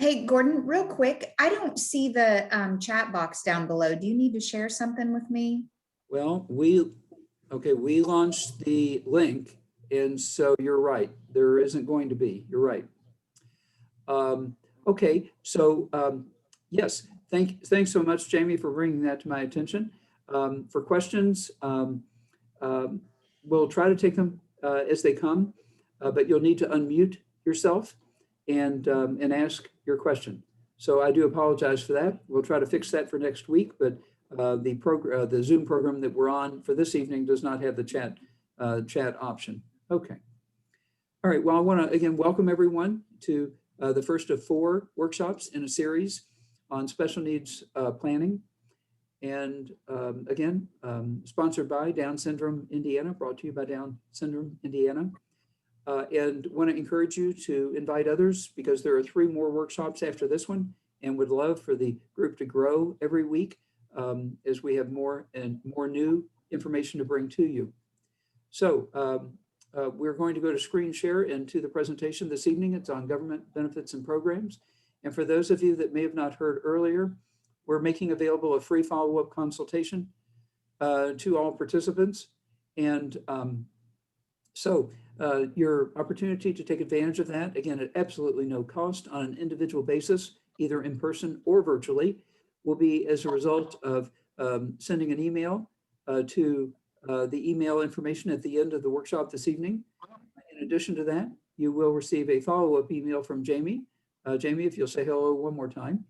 Hey, Gordon, real quick, I don't see the chat box down below. Do you need to share something with me? Well, we launched the link, and so you're right. There isn't going to be. You're right. Okay, so yes, thanks so much, Jamie, for bringing that to my attention. For questions, we'll try to take them as they come, but you'll need to unmute yourself and ask your question. So I do apologize for that. We'll try to fix that for next week, but the Zoom program that we're on for this evening does not have the chat option. Okay. All right. Well, I want to again welcome everyone to the first of 4 workshops in a series on special needs planning. And again, sponsored by Down Syndrome Indiana, brought to you by Down Syndrome Indiana. And want to encourage you to invite others, because there are 3 more workshops after this one, and would love for the group to grow every week as we have more and more new information to bring to you. So we're going to go to screen share into the presentation this evening. It's on government benefits and programs. And for those of you that may have not heard earlier, we're making available a free follow-up consultation to all participants. And so your opportunity to take advantage of that, again, at absolutely no cost on an individual basis, either in person or virtually, will be as a result of sending an email to the email information at the end of the workshop this evening. In addition to that, you will receive a follow-up email from Jamie. Jamie, if you'll say hello one more time.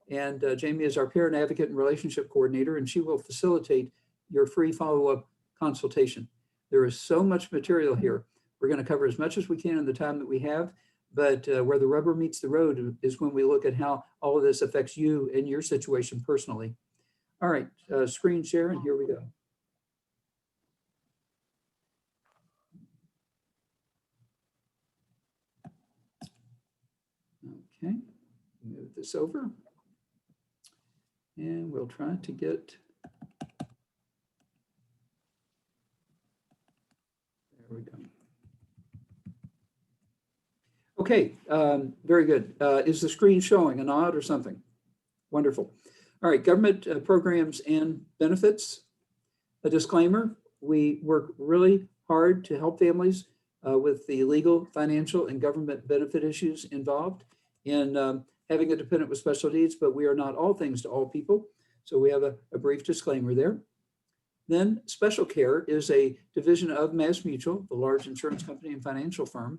And Jamie is our parent advocate and relationship coordinator, and she will facilitate your free follow-up consultation. There is so much material here. We're going to cover as much as we can in the time that we have, but where the rubber meets the road is when we look at how all of this affects you and your situation personally. All right, screen share, and here we go. Okay, move this over. And we'll try to get, there we go. Okay, very good. Is the screen showing a nod or something? Wonderful. All right, government programs and benefits. A disclaimer, we work really hard to help families with the legal, financial, and government benefit issues involved in having a dependent with special needs, but we are not all things to all people. So we have a brief disclaimer there. Then Special Care is a division of MassMutual, the large insurance company and financial firm.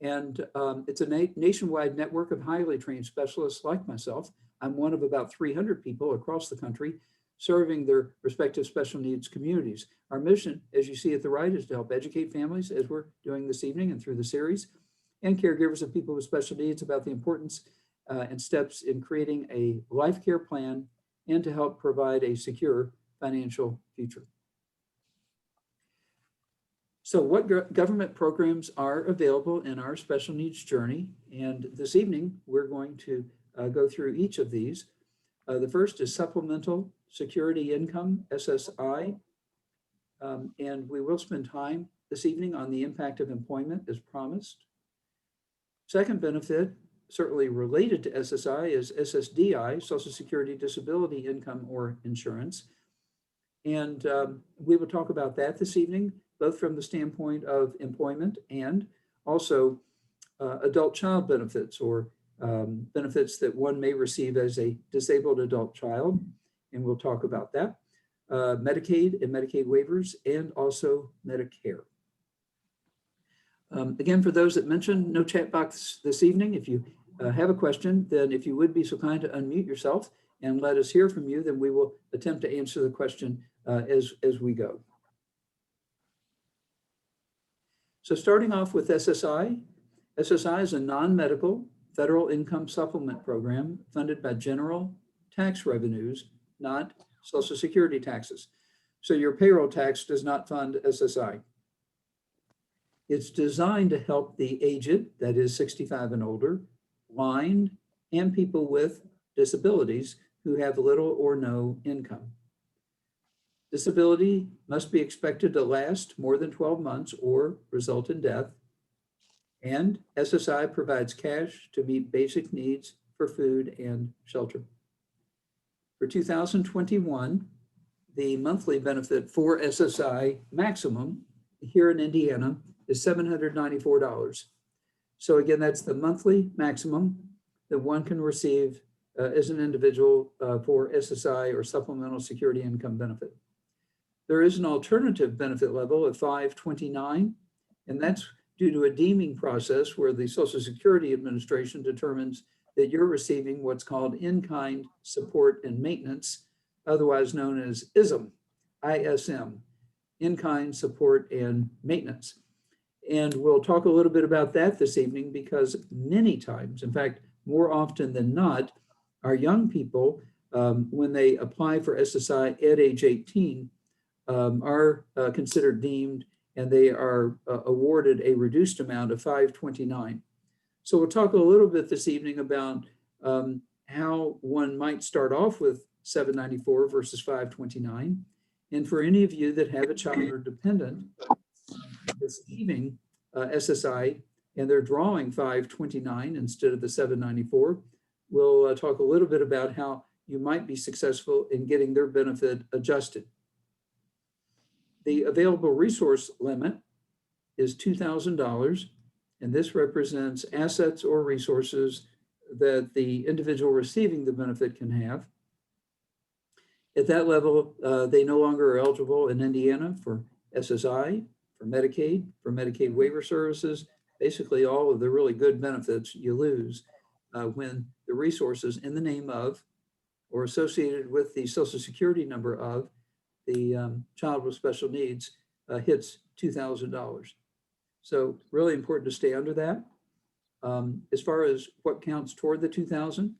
And it's a nationwide network of highly trained specialists like myself. I'm one of about 300 people across the country serving their respective special needs communities. Our mission, as you see at the right, is to help educate families, as we're doing this evening and through the series, and caregivers of people with special needs about the importance and steps in creating a life care plan and to help provide a secure financial future. So what government programs are available in our special needs journey? And this evening, we're going to go through each of these. The first is Supplemental Security Income, SSI. And we will spend time this evening on the impact of employment as promised. Second benefit, certainly related to SSI, is SSDI, Social Security Disability Income or Insurance. And we will talk about that this evening, both from the standpoint of employment and also adult child benefits, or benefits that one may receive as a disabled adult child. And we'll talk about that. Medicaid and Medicaid waivers, and also Medicare. Again, for those that mentioned, no chat box this evening. If you have a question, then if you would be so kind to unmute yourself and let us hear from you, then we will attempt to answer the question as we go. So starting off with SSI. SSI is a non-medical federal income supplement program funded by general tax revenues, not Social Security taxes. So your payroll tax does not fund SSI. It's designed to help the aged, that is 65 and older, blind, and people with disabilities who have little or no income. Disability must be expected to last more than 12 months or result in death. And SSI provides cash to meet basic needs for food and shelter. For 2021, the monthly benefit for SSI maximum here in Indiana is $794. So again, that's the monthly maximum that one can receive as an individual for SSI or supplemental security income benefit. There is an alternative benefit level of $529, and that's due to a deeming process where the Social Security Administration determines that you're receiving what's called in-kind support and maintenance, otherwise known as ISM, in-kind support and maintenance. And we'll talk a little bit about that this evening because many times, in fact, more often than not, our young people, when they apply for SSI at age 18, are considered deemed and they are awarded a reduced amount of $529. So we'll talk a little bit this evening about how one might start off with $794 versus $529. And for any of you that have a child or dependent receiving SSI and they're drawing $529 instead of the $794, we'll talk a little bit about how you might be successful in getting their benefit adjusted. The available resource limit is $2,000, and this represents assets or resources that the individual receiving the benefit can have. At that level, they no longer are eligible in Indiana for SSI, for Medicaid waiver services, basically all of the really good benefits you lose when the resources in the name of or associated with the Social Security number of the child with special needs hits $2,000. So really important to stay under that. As far as what counts toward the 2,000,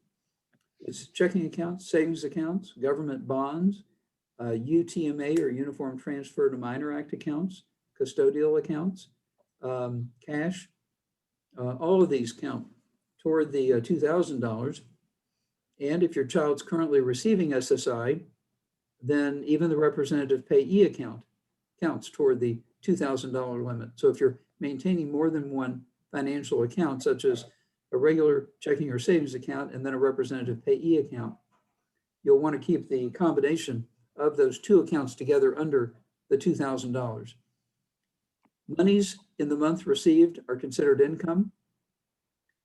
it's checking accounts, savings accounts, government bonds, UTMA or Uniform Transfer to Minor Act accounts, custodial accounts, cash. All of these count toward the $2,000. And if your child's currently receiving SSI, then even the representative payee account counts toward the $2,000 limit. So if you're maintaining more than one financial account, such as a regular checking or savings account and then a representative payee account, you'll want to keep the combination of those two accounts together under the $2,000. Monies in the month received are considered income.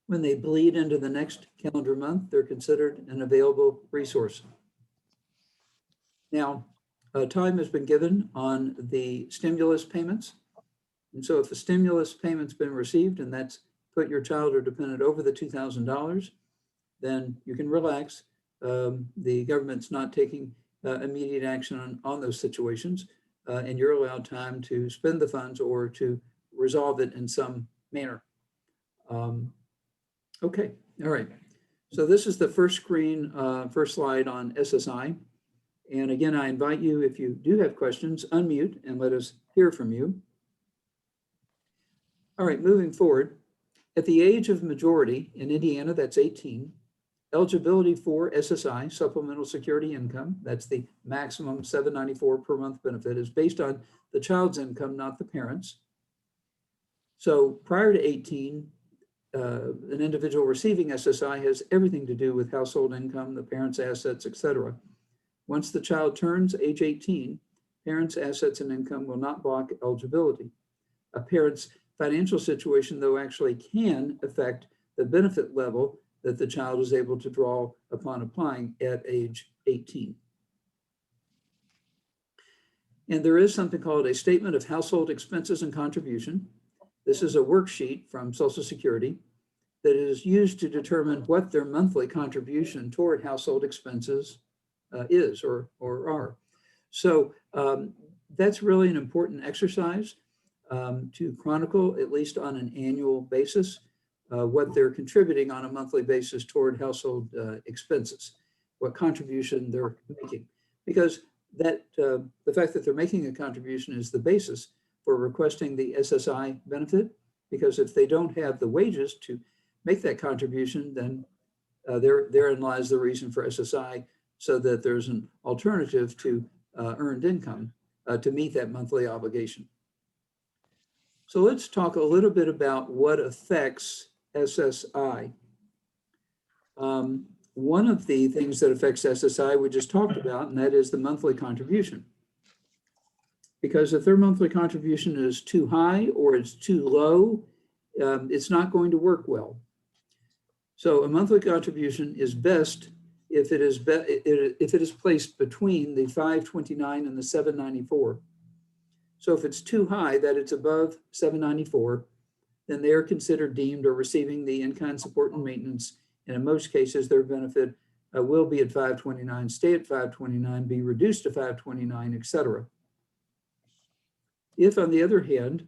When they bleed into the next calendar month, they're considered an available resource. Now, time has been given on the stimulus payments. And so if the stimulus payment's been received and that's put your child or dependent over the $2,000, then you can relax. The government's not taking immediate action on those situations, and you're allowed time to spend the funds or to resolve it in some manner. Okay, all right. So this is the first screen, first slide on SSI. And again, I invite you, if you do have questions, unmute and let us hear from you. All right, moving forward. At the age of majority in Indiana, that's 18, eligibility for SSI, supplemental security income, that's the maximum $794 per month benefit, is based on the child's income, not the parents'. So prior to 18, an individual receiving SSI has everything to do with household income, the parents' assets, etc. Once the child turns age 18, parents' assets and income will not block eligibility. A parent's financial situation, though, actually can affect the benefit level that the child is able to draw upon applying at age 18. And there is something called a statement of household expenses and contribution. This is a worksheet from Social Security that is used to determine what their monthly contribution toward household expenses is or are. So that's really an important exercise to chronicle, at least on an annual basis, what they're contributing on a monthly basis toward household expenses, what contribution they're making. Because that the fact that they're making a contribution is the basis for requesting the SSI benefit, because if they don't have the wages to make that contribution, then therein lies the reason for SSI, so that there's an alternative to earned income to meet that monthly obligation. So let's talk a little bit about what affects SSI. One of the things that affects SSI we just talked about, and that is the monthly contribution. Because if their monthly contribution is too high or it's too low, it's not going to work well. So a monthly contribution is best if it is placed between the 529 and the 794. So if it's too high, that it's above 794, then they are considered deemed or receiving the in-kind support and maintenance. And in most cases, their benefit will be at 529, stay at 529, be reduced to 529, etc. If, on the other hand,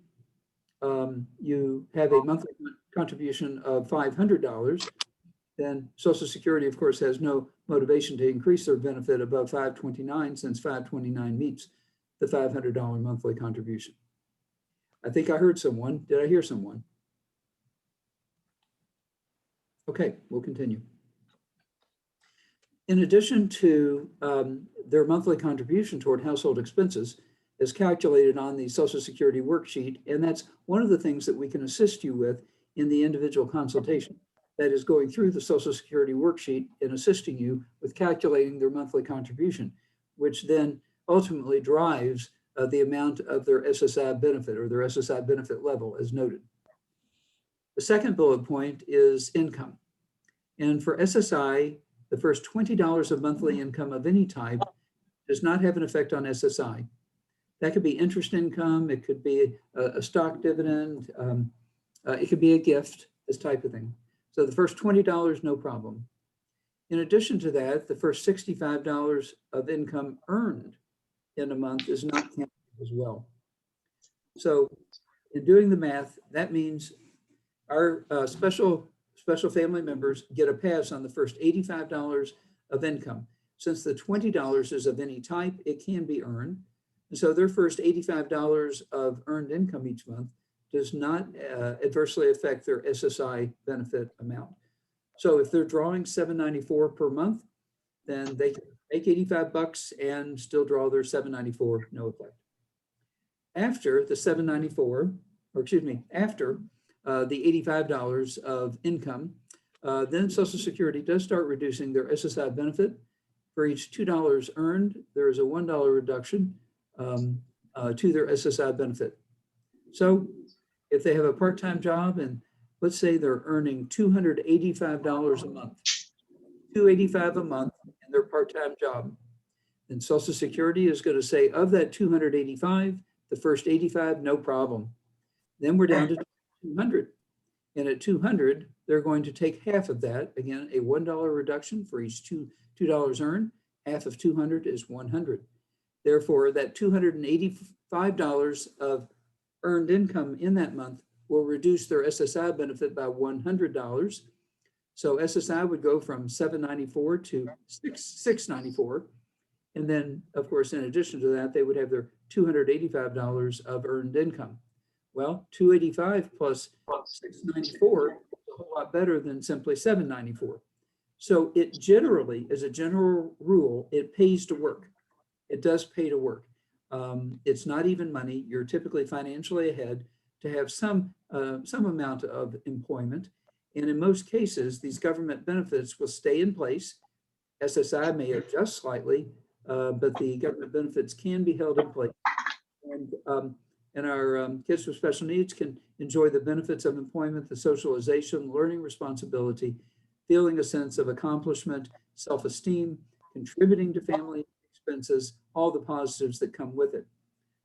you have a monthly contribution of $500, then Social Security, of course, has no motivation to increase their benefit above 529 since 529 meets the $500 monthly contribution. I think I heard someone. Did I hear someone? Okay, we'll continue. In addition to their monthly contribution toward household expenses is calculated on the Social Security worksheet, and that's one of the things that we can assist you with in the individual consultation. That is going through the Social Security worksheet and assisting you with calculating their monthly contribution, which then ultimately drives the amount of their SSI benefit or their SSI benefit level as noted. The second bullet point is income. And for SSI, the first $20 of monthly income of any type does not have an effect on SSI. That could be interest income, it could be a stock dividend, it could be a gift, this type of thing. So the first $20, no problem. In addition to that, the first $65 of income earned in a month is not counted as well. So in doing the math, that means our special family members get a pass on the first $85 of income. Since the $20 is of any type, it can be earned. And so their first $85 of earned income each month does not adversely affect their SSI benefit amount. So if they're drawing $794 per month, then they can make $85 and still draw their $794, no effect. After the $794, or excuse me, after the $85 of income, then Social Security does start reducing their SSI benefit. For each $2 earned, there is a $1 reduction to their SSI benefit. So if they have a part-time job and let's say they're earning $285 a month, $285 a month in their part-time job, then Social Security is going to say of that 285, the first 85, no problem. Then we're down to 200. And at 200, they're going to take half of that. Again, a $1 reduction for each $2 earned. Half of 200 is 100. Therefore, that $285 of earned income in that month will reduce their SSI benefit by $100. So SSI would go from $794 to $694. And then, of course, in addition to that, they would have their $285 of earned income. Well, 285 plus 694 is a whole lot better than simply 794. So it generally, as a general rule, it pays to work. It does pay to work. It's not even money. You're typically financially ahead to have some amount of employment. And in most cases, these government benefits will stay in place. SSI may adjust slightly, but the government benefits can be held in place. And our kids with special needs can enjoy the benefits of employment, the socialization, learning responsibility, feeling a sense of accomplishment, self-esteem, contributing to family expenses, all the positives that come with it.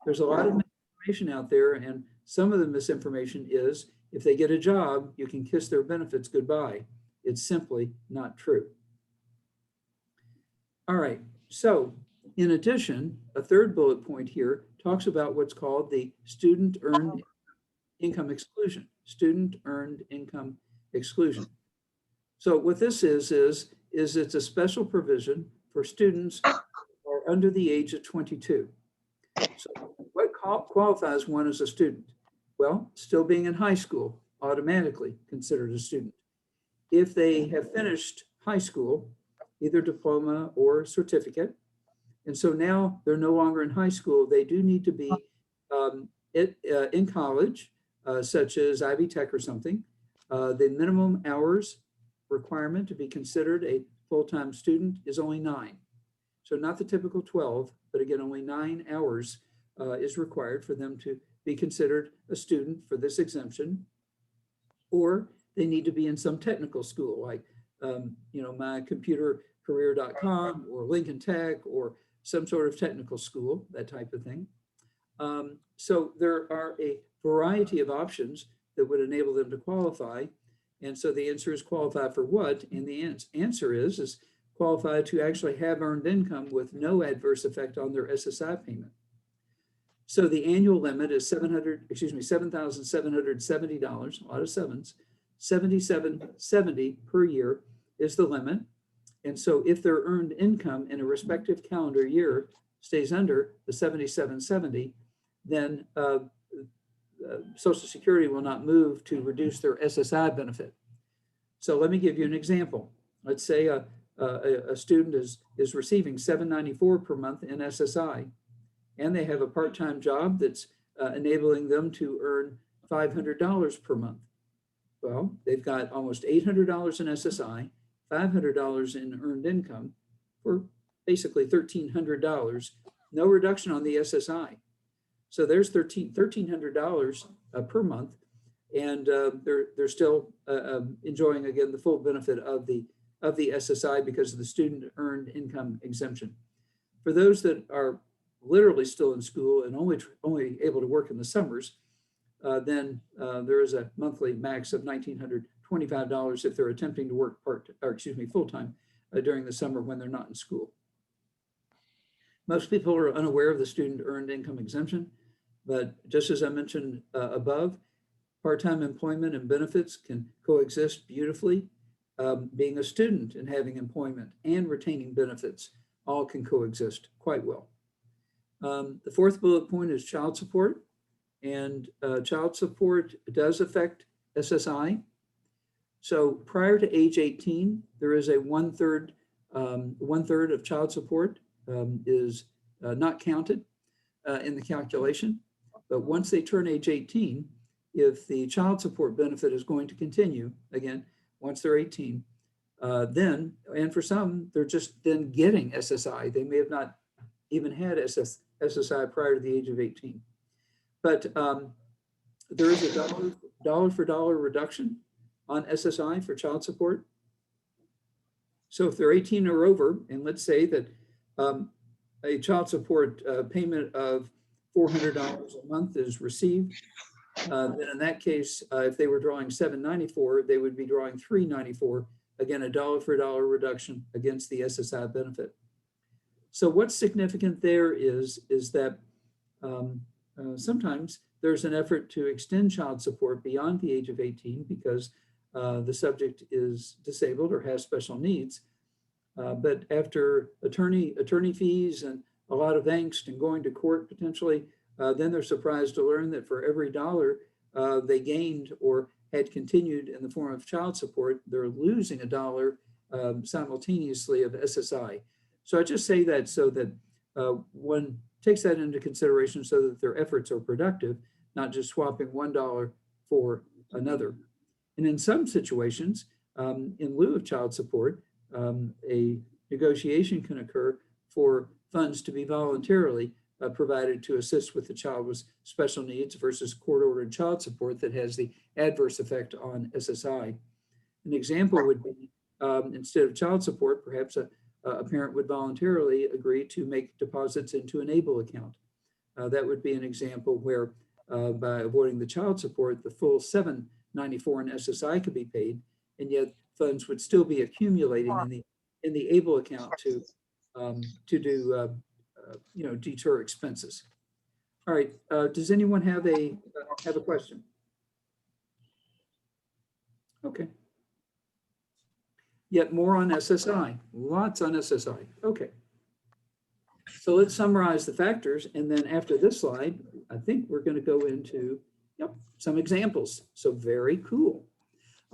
There's a lot of misinformation out there, and some of the misinformation is if they get a job, you can kiss their benefits goodbye. It's simply not true. All right, so in addition, a third bullet point here talks about what's called the student earned income exclusion, student earned income exclusion. So what this is it's a special provision for students who are under the age of 22. So what qualifies one as a student? Well, still being in high school, automatically considered a student. If they have finished high school, either diploma or certificate, and so now they're no longer in high school, they do need to be in college, such as Ivy Tech or something. The minimum hours requirement to be considered a full-time student is only 9. So not the typical 12, but again, only 9 hours is required for them to be considered a student for this exemption, or they need to be in some technical school like, mycomputercareer.com or Lincoln Tech or some sort of technical school, that type of thing. So there are a variety of options that would enable them to qualify. And so the answer is qualify for what? And the answer is qualify to actually have earned income with no adverse effect on their SSI payment. So the annual limit is $7,770, a lot of sevens, $77.70 per year is the limit. And so if their earned income in a respective calendar year stays under the $77.70, then Social Security will not move to reduce their SSI benefit. So let me give you an example. Let's say a student is receiving $794 per month in SSI, and they have a part-time job that's enabling them to earn $500 per month. Well, they've got almost $800 in SSI, $500 in earned income for basically $1,300, no reduction on the SSI. So there's $1,300 per month, and they're still enjoying, again, the full benefit of the SSI because of the student earned income exemption. For those that are literally still in school and only able to work in the summers, then there is a monthly max of $1,925 if they're attempting to work full-time during the summer when they're not in school. Most people are unaware of the student earned income exemption, but just as I mentioned above, part-time employment and benefits can coexist beautifully. Being a student and having employment and retaining benefits all can coexist quite well. The fourth bullet point is child support, and child support does affect SSI. So prior to age 18, there is a one-third of child support is not counted in the calculation. But once they turn age 18, if the child support benefit is going to continue, again, once they're 18, then, and for some, they're just then getting SSI. They may have not even had SSI prior to the age of 18. But there is a dollar for dollar reduction on SSI for child support. So if they're 18 or over, and let's say that a child support payment of $400 a month is received, then in that case, if they were drawing $794, they would be drawing $394. Again, a dollar for dollar reduction against the SSI benefit. So what's significant there is that sometimes there's an effort to extend child support beyond the age of 18 because the subject is disabled or has special needs. But after attorney fees and a lot of angst and going to court potentially, then they're surprised to learn that for every dollar they gained or had continued in the form of child support, they're losing a dollar simultaneously of SSI. So I just say that so that one takes that into consideration so that their efforts are productive, not just swapping $1 for another. And in some situations, in lieu of child support, a negotiation can occur for funds to be voluntarily provided to assist with the child with special needs versus court-ordered child support that has the adverse effect on SSI. An example would be instead of child support, perhaps a parent would voluntarily agree to make deposits into an ABLE account. That would be an example where by avoiding the child support, the full $794 in SSI could be paid, and yet funds would still be accumulating in the ABLE account to do deter expenses. All right, does anyone have a question? Okay. Yet more on SSI, lots on SSI. Okay. So let's summarize the factors. And then after this slide, I think we're going to go into some examples. So very cool.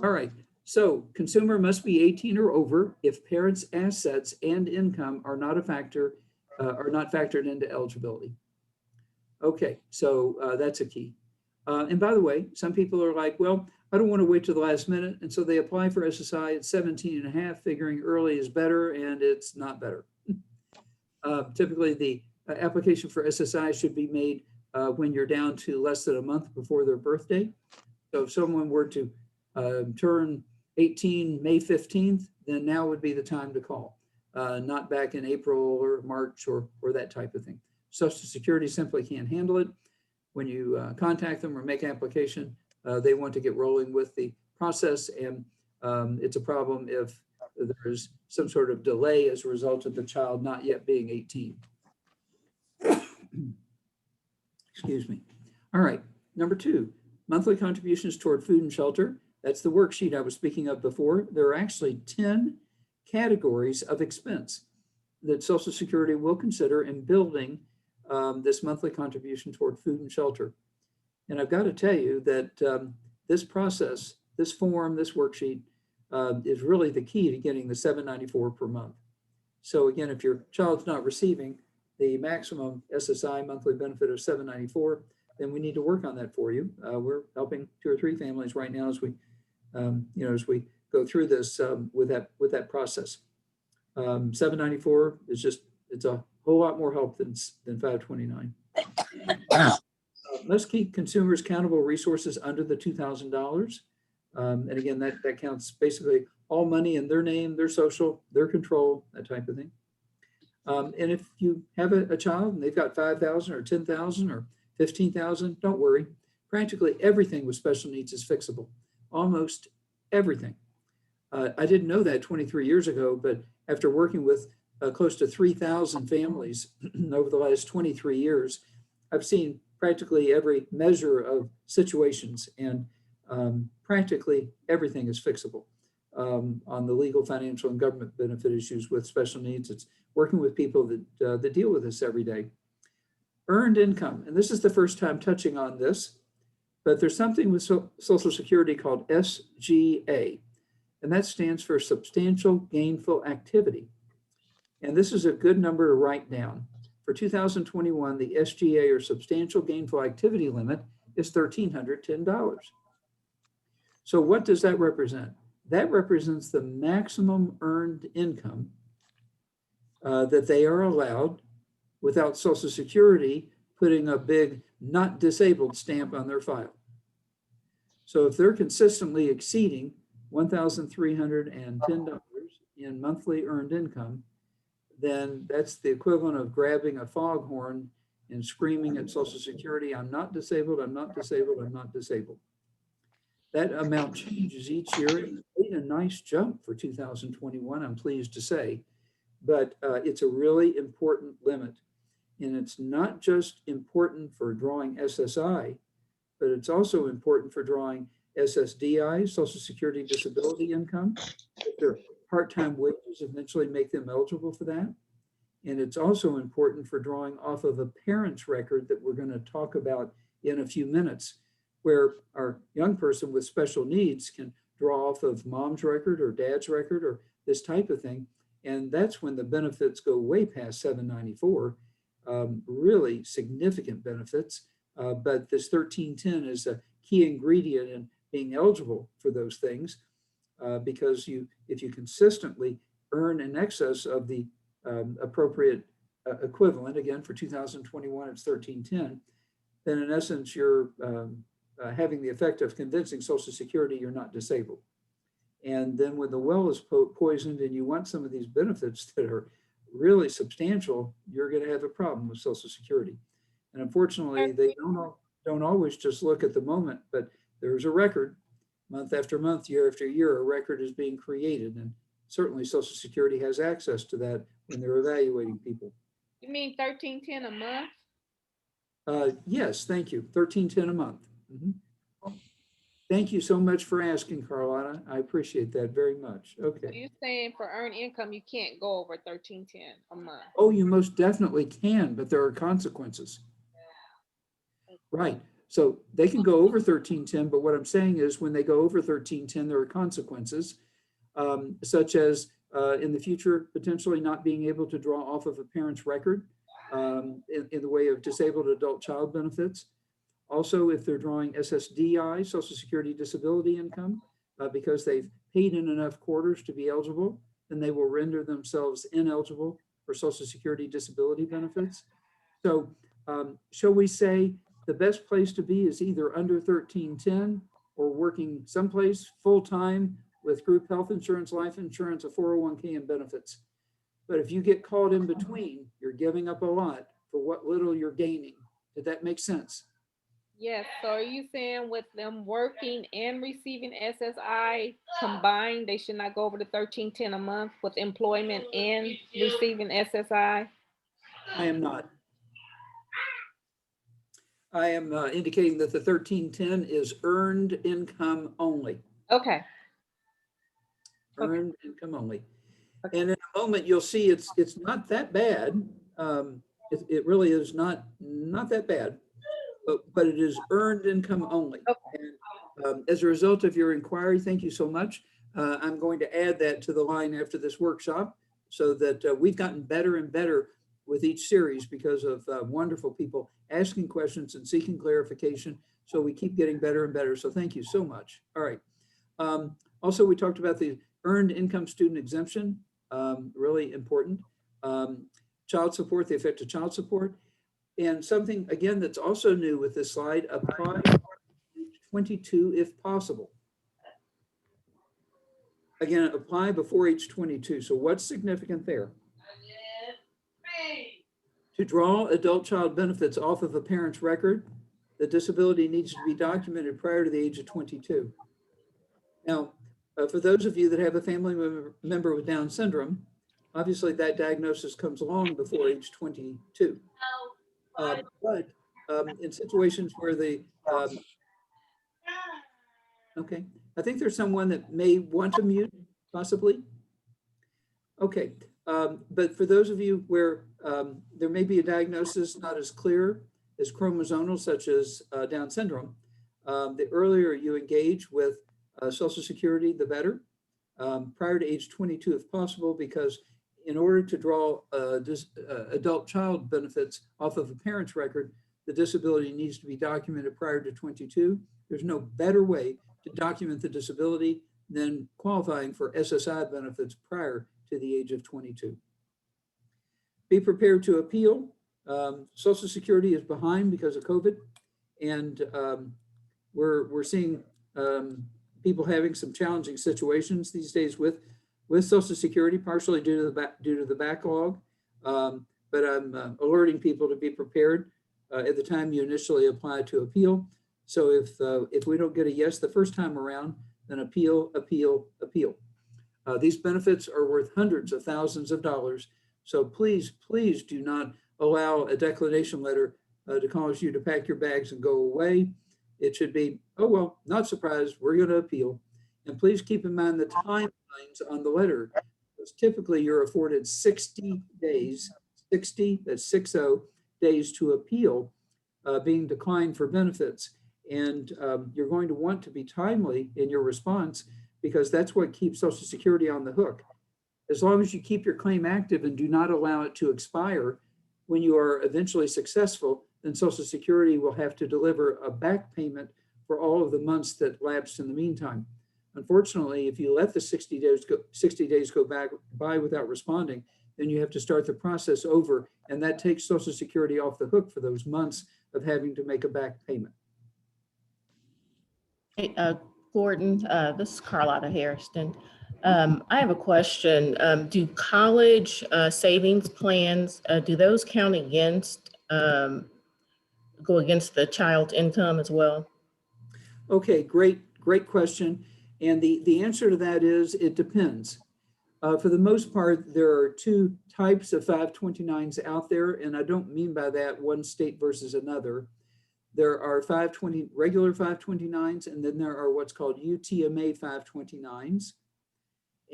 All right. So consumer must be 18 or over if parents' assets and income are not a factor, are not factored into eligibility. Okay. So that's a key. And by the way, some people are like, well, I don't want to wait till the last minute. And so they apply for SSI at 17 and a half, figuring early is better, and it's not better. Typically, the application for SSI should be made when you're down to less than a month before their birthday. So if someone were to turn 18 May 15th, then now would be the time to call, not back in April or March or that type of thing. Social Security simply can't handle it. When you contact them or make an application, they want to get rolling with the process, and it's a problem if there's some sort of delay as a result of the child not yet being 18. Excuse me. All right, number 2, monthly contributions toward food and shelter. That's the worksheet I was speaking of before. There are actually 10 categories of expense that Social Security will consider in building this monthly contribution toward food and shelter. And I've got to tell you that this process, this form, this worksheet is really the key to getting the $794 per month. So again, if your child's not receiving the maximum SSI monthly benefit of $794, then we need to work on that for you. We're helping 2 or 3 families right now as we, as we go through this with that process. $794 is just, it's a whole lot more help than $529. Let's keep consumers countable resources under the $2,000. And again, that counts basically all money in their name, their social, their control, that type of thing. And if you have a child and they've got 5,000 or 10,000 or 15,000, don't worry. Practically everything with special needs is fixable. Almost everything. I didn't know that 23 years ago, but after working with close to 3,000 families over the last 23 years, I've seen practically every measure of situations, and practically everything is fixable. On the legal, financial, and government benefit issues with special needs, it's working with people that deal with this every day. Earned income, and this is the first time touching on this, but there's something with Social Security called SGA, and that stands for Substantial Gainful Activity. And this is a good number to write down. For 2021, the SGA, or Substantial Gainful Activity limit, is $1,310. So what does that represent? That represents the maximum earned income that they are allowed without Social Security putting a big "not disabled" stamp on their file. So if they're consistently exceeding $1,310 in monthly earned income, then that's the equivalent of grabbing a foghorn and screaming at Social Security, "I'm not disabled, I'm not disabled, I'm not disabled." That amount changes each year. It made a nice jump for 2021, I'm pleased to say, but it's a really important limit. And it's not just important for drawing SSI, but it's also important for drawing SSDI, Social Security Disability Income. If their part-time wages eventually make them eligible for that. And it's also important for drawing off of a parent's record that we're going to talk about in a few minutes, where our young person with special needs can draw off of mom's record or dad's record or this type of thing. And that's when the benefits go way past $794, really significant benefits. But this 1310 is a key ingredient in being eligible for those things, because if you consistently earn in excess of the appropriate equivalent, again for 2021 it's 1310, then in essence you're having the effect of convincing Social Security you're not disabled. And then when the well is poisoned and you want some of these benefits that are really substantial, you're going to have a problem with Social Security. And unfortunately, they don't always just look at the moment, but there's a record. Month after month, year after year, a record is being created. And certainly Social Security has access to that when they're evaluating people. You mean $1,310 a month? Yes, thank you. $1,310 a month. Mm-hmm. Thank you so much for asking, Carlotta. I appreciate that very much. Okay. So you're saying for earned income, you can't go over $1,310 a month? Oh, you most definitely can, but there are consequences. Right. So they can go over 1310, but what I'm saying is when they go over 1310, there are consequences, such as in the future, potentially not being able to draw off of a parent's record in the way of disabled adult child benefits. Also, if they're drawing SSDI, Social Security Disability Income, because they've paid in enough quarters to be eligible, then they will render themselves ineligible for Social Security disability benefits. So shall we say the best place to be is either under 1310 or working someplace full-time with group health insurance, life insurance, a 401k, and benefits. But if you get caught in between, you're giving up a lot for what little you're gaining. Did that make sense? Yes, so are you saying with them working and receiving SSI combined, they should not go over the 1310 a month with employment and receiving SSI? I am not. I am indicating that the 1310 is earned income only. Okay. Earned income only. And in a moment, you'll see it's not that bad. It really is not that bad, but it is earned income only. Okay. And as a result of your inquiry, thank you so much. I'm going to add that to the line after this workshop so that we've gotten better and better with each series because of wonderful people asking questions and seeking clarification. So we keep getting better and better. So thank you so much. All right. Also, we talked about the earned income student exemption, really important. Child support, the effect of child support. And something, again, that's also new with this slide, apply age 22 if possible. Again, apply before age 22. So what's significant there? To draw adult child benefits off of a parent's record, the disability needs to be documented prior to the age of 22. Now, for those of you that have a family member with Down syndrome, obviously that diagnosis comes along before age 22. But in situations where the, okay, I think there's someone that may want to mute, possibly. Okay, but for those of you where there may be a diagnosis not as clear as chromosomal, such as Down syndrome, the earlier you engage with Social Security, the better, prior to age 22 if possible, because in order to draw adult child benefits off of a parent's record, the disability needs to be documented prior to 22. There's no better way to document the disability than qualifying for SSI benefits prior to the age of 22. Be prepared to appeal. Social Security is behind because of COVID, and we're seeing people having some challenging situations these days with Social Security, partially due to the backlog. But I'm alerting people to be prepared at the time you initially apply to appeal. So if we don't get a yes the first time around, then appeal. These benefits are worth hundreds of thousands of dollars. So please do not allow a declination letter to cause you to pack your bags and go away. It should be, oh, well, not surprised, we're going to appeal. And please keep in mind the timelines on the letter, because typically you're afforded 60 days, 60, that's 60 days to appeal being declined for benefits. And you're going to want to be timely in your response, because that's what keeps Social Security on the hook. As long as you keep your claim active and do not allow it to expire, when you are eventually successful, then Social Security will have to deliver a back payment for all of the months that lapsed in the meantime. Unfortunately, if you let the 60 days go by without responding, then you have to start the process over, and that takes Social Security off the hook for those months of having to make a back payment. Hey, Gordon, this is Carlotta Harrison. I have a question. Do college savings plans, do those count against, go against the child's income as well? Okay, great question. And the answer to that is it depends. For the most part, there are two types of 529s out there, and I don't mean by that one state versus another. There are regular 529s, and then there are what's called UTMA 529s.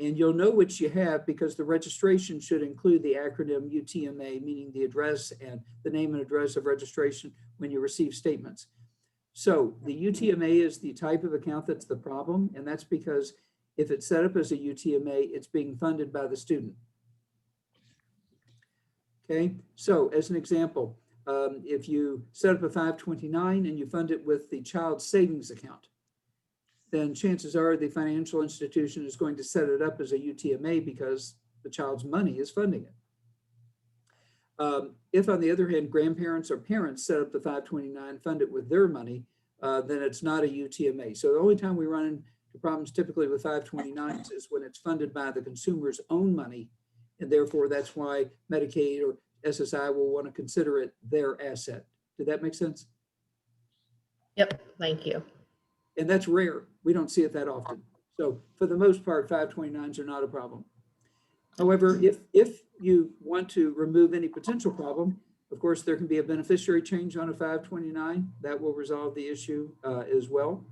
And you'll know which you have because the registration should include the acronym UTMA, meaning the address and the name and address of registration when you receive statements. So the UTMA is the type of account that's the problem, and that's because if it's set up as a UTMA, it's being funded by the student. Okay, so as an example, if you set up a 529 and you fund it with the child savings account, then chances are the financial institution is going to set it up as a UTMA because the child's money is funding it. If, on the other hand, grandparents or parents set up the 529, fund it with their money, then it's not a UTMA. So the only time we run into problems typically with 529s is when it's funded by the consumer's own money. And therefore, that's why Medicaid or SSI will want to consider it their asset. Did that make sense? Yep, thank you. And that's rare. We don't see it that often. So for the most part, 529s are not a problem. However, if you want to remove any potential problem, of course, there can be a beneficiary change on a 529. That will resolve the issue as well.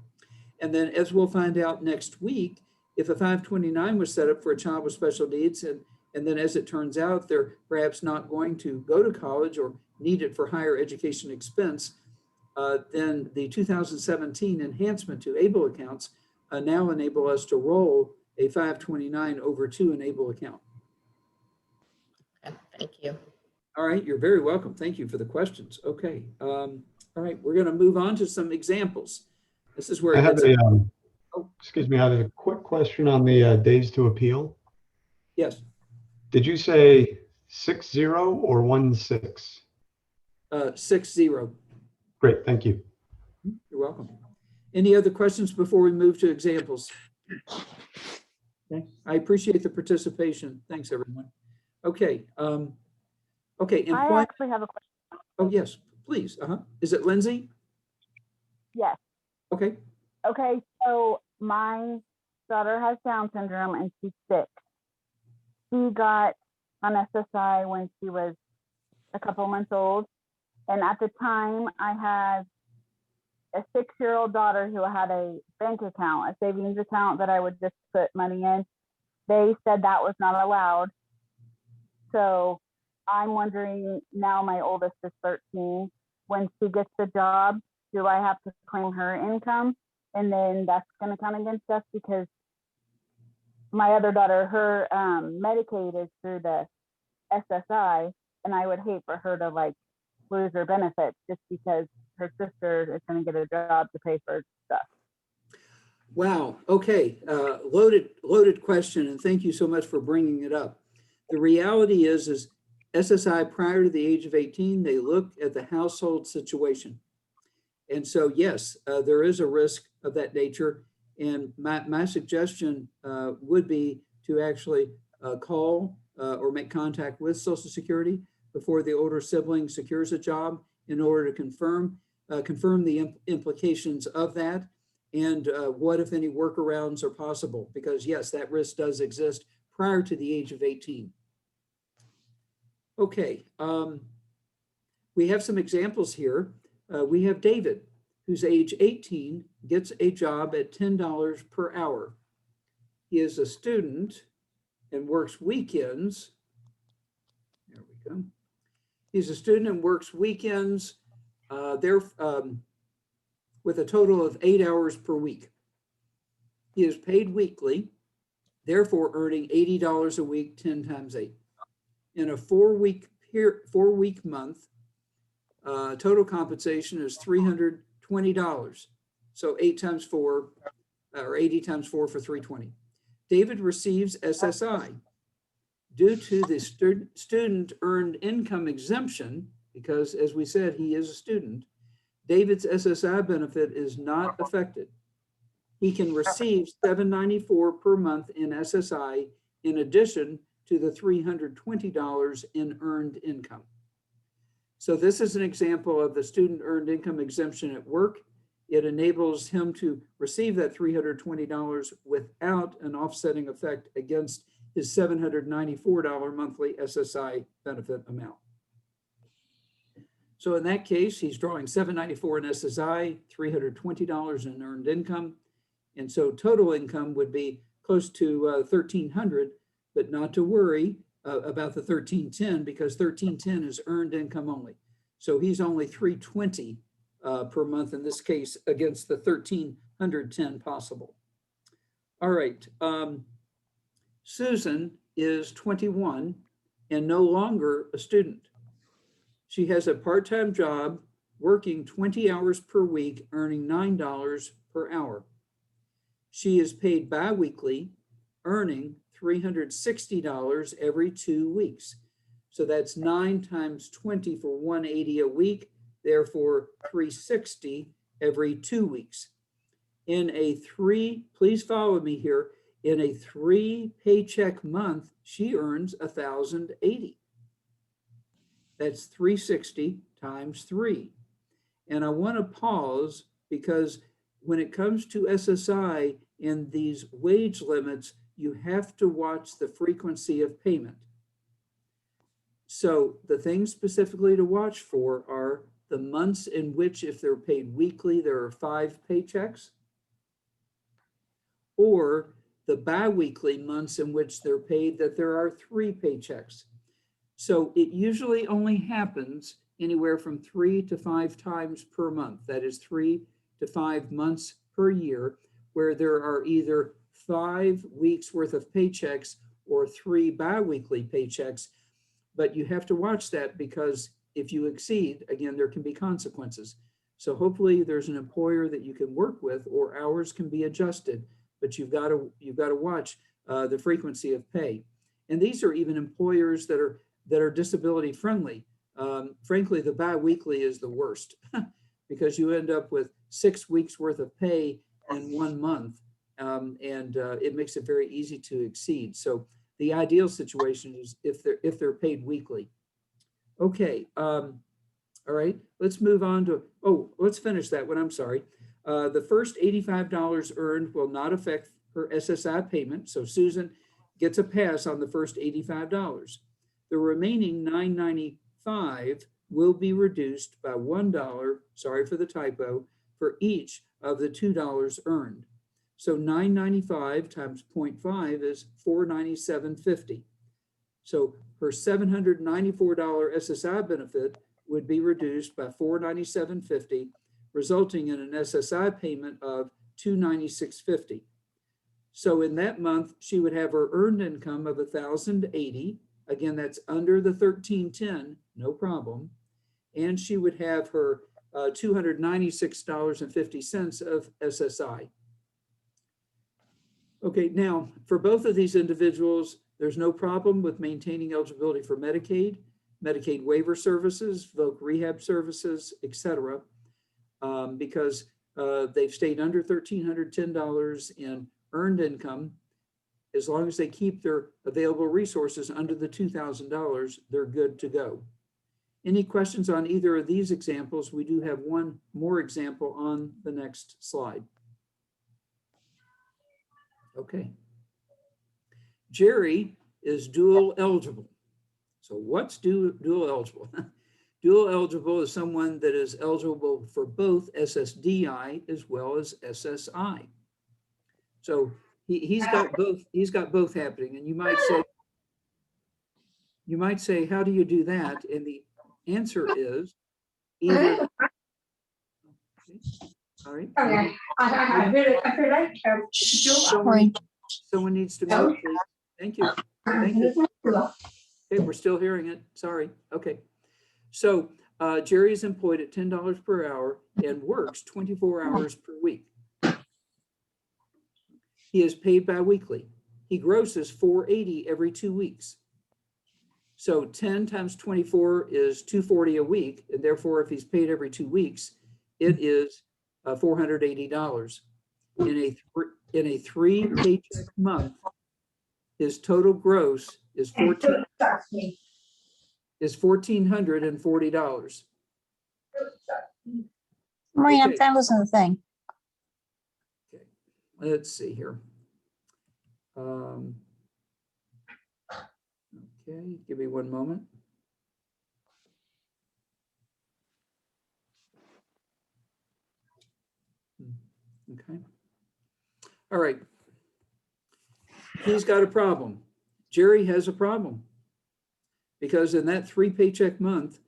And then, as we'll find out next week, if a 529 was set up for a child with special needs, and then as it turns out, they're perhaps not going to go to college or need it for higher education expense, then the 2017 enhancement to ABLE accounts now enable us to roll a 529 over to an ABLE account. Okay, thank you. All right, you're very welcome. Thank you for the questions. Okay, all right, we're going to move on to some examples. This is where I have oh, excuse me, I have a quick question on the days to appeal. yes, Did you say 60 or 16? 60. Great, thank you. You're welcome. Any other questions before we move to examples? Okay, I appreciate the participation. Thanks, everyone. Okay. Okay. I actually have a question. Oh, yes, please. Is it Lindsay? Yes. Okay. Okay, so my daughter has Down syndrome and she's 6. She got on SSI when she was a couple months old. And at the time, I had a 6-year-old daughter who had a bank account, a savings account that I would just put money in. They said that was not allowed. So I'm wondering, now my oldest is 13, when she gets a job, do I have to claim her income? And then that's going to count against us, because my other daughter, her Medicaid is through the SSI, and I would hate for her to like lose her benefits just because her sister is going to get a job to pay for stuff. Wow. Okay. Loaded question, and thank you so much for bringing it up. The reality is SSI prior to the age of 18, they look at the household situation. And so, yes, there is a risk of that nature. And my suggestion would be to actually call or make contact with Social Security before the older sibling secures a job in order to confirm the implications of that and what, if any, workarounds are possible. Because yes, that risk does exist prior to the age of 18. Okay, we have some examples here. We have David, who's age 18, gets a job at $10 per hour. He is a student and works weekends. There we go. He's a student and works weekends with a total of 8 hours per week. He is paid weekly, therefore earning $80 a week, 10 times 8. In a 4-week month, total compensation is $320. So 8 times 4, or 80 times 4 for 320. David receives SSI. Due to the student earned income exemption, because as we said, he is a student, David's SSI benefit is not affected. He can receive $794 per month in SSI in addition to the $320 in earned income. So this is an example of the student earned income exemption at work. It enables him to receive that $320 without an offsetting effect against his $794 monthly SSI benefit amount. So in that case, he's drawing $794 in SSI, $320 in earned income. And so total income would be close to $1,300, but not to worry about the $1,310 because $1,310 is earned income only. So he's only $320 per month in this case against the $1,310 possible. All right. Susan is 21 and no longer a student. She has a part-time job working 20 hours per week, earning $9 per hour. She is paid biweekly, earning $360 every 2 weeks. So that's 9 times 20 for 180 a week, therefore 360 every 2 weeks. Please follow me here, in a 3 paycheck month, she earns $1,080. That's 360 times 3. And I want to pause because when it comes to SSI and these wage limits, you have to watch the frequency of payment. So the things specifically to watch for are the months in which, if they're paid weekly, there are 5 paychecks, or the biweekly months in which they're paid that there are 3 paychecks. So it usually only happens anywhere from 3 to 5 times per month. That is 3 to 5 months per year, where there are either 5 weeks worth of paychecks or 3 biweekly paychecks. But you have to watch that, because if you exceed, again, there can be consequences. So hopefully there's an employer that you can work with, or hours can be adjusted, but you've got to watch the frequency of pay. And these are even employers that are disability friendly. Frankly, the biweekly is the worst because you end up with 6 weeks worth of pay in 1 month, and it makes it very easy to exceed. So the ideal situation is if they're paid weekly. Okay, all right, let's move on to, let's finish that one, I'm sorry. The first $85 earned will not affect her SSI payment, so Susan gets a pass on the first $85. The remaining $9.95 will be reduced by $1, sorry for the typo, for each of the $2 earned. So $9.95 times 0.5 is $497.50. So her $794 SSI benefit would be reduced by $497.50, resulting in an SSI payment of $296.50. So in that month, she would have her earned income of $1,080. Again, that's under the $1,310, no problem. And she would have her $296.50 of SSI. Okay, now for both of these individuals, there's no problem with maintaining eligibility for Medicaid, Medicaid waiver services, voc rehab services, etc., because they've stayed under $1,310 in earned income. As long as they keep their available resources under the $2,000, they're good to go. Any questions on either of these examples? We do have one more example on the next slide. Okay. Jerry is dual eligible. So what's dual eligible? Dual eligible is someone that is eligible for both SSDI as well as SSI. So he's got both happening. And you might say, how do you do that? And the answer is either. All right. Someone needs to mute, please. Thank you. Thank you. Okay, we're still hearing it. Sorry. Okay. So Jerry is employed at $10 per hour and works 24 hours per week. He is paid biweekly. He grosses $480 every 2 weeks. So 10 times 24 is $240 a week. And therefore, if he's paid every 2 weeks, it is $480. In a 3 paycheck month, his total gross is $1,440. Maureen, I'm Okay. trying to listen to the thing. Okay, let's see here. Okay, give me one moment. Okay. All right. He's got a problem. Jerry has a problem because in that 3 paycheck month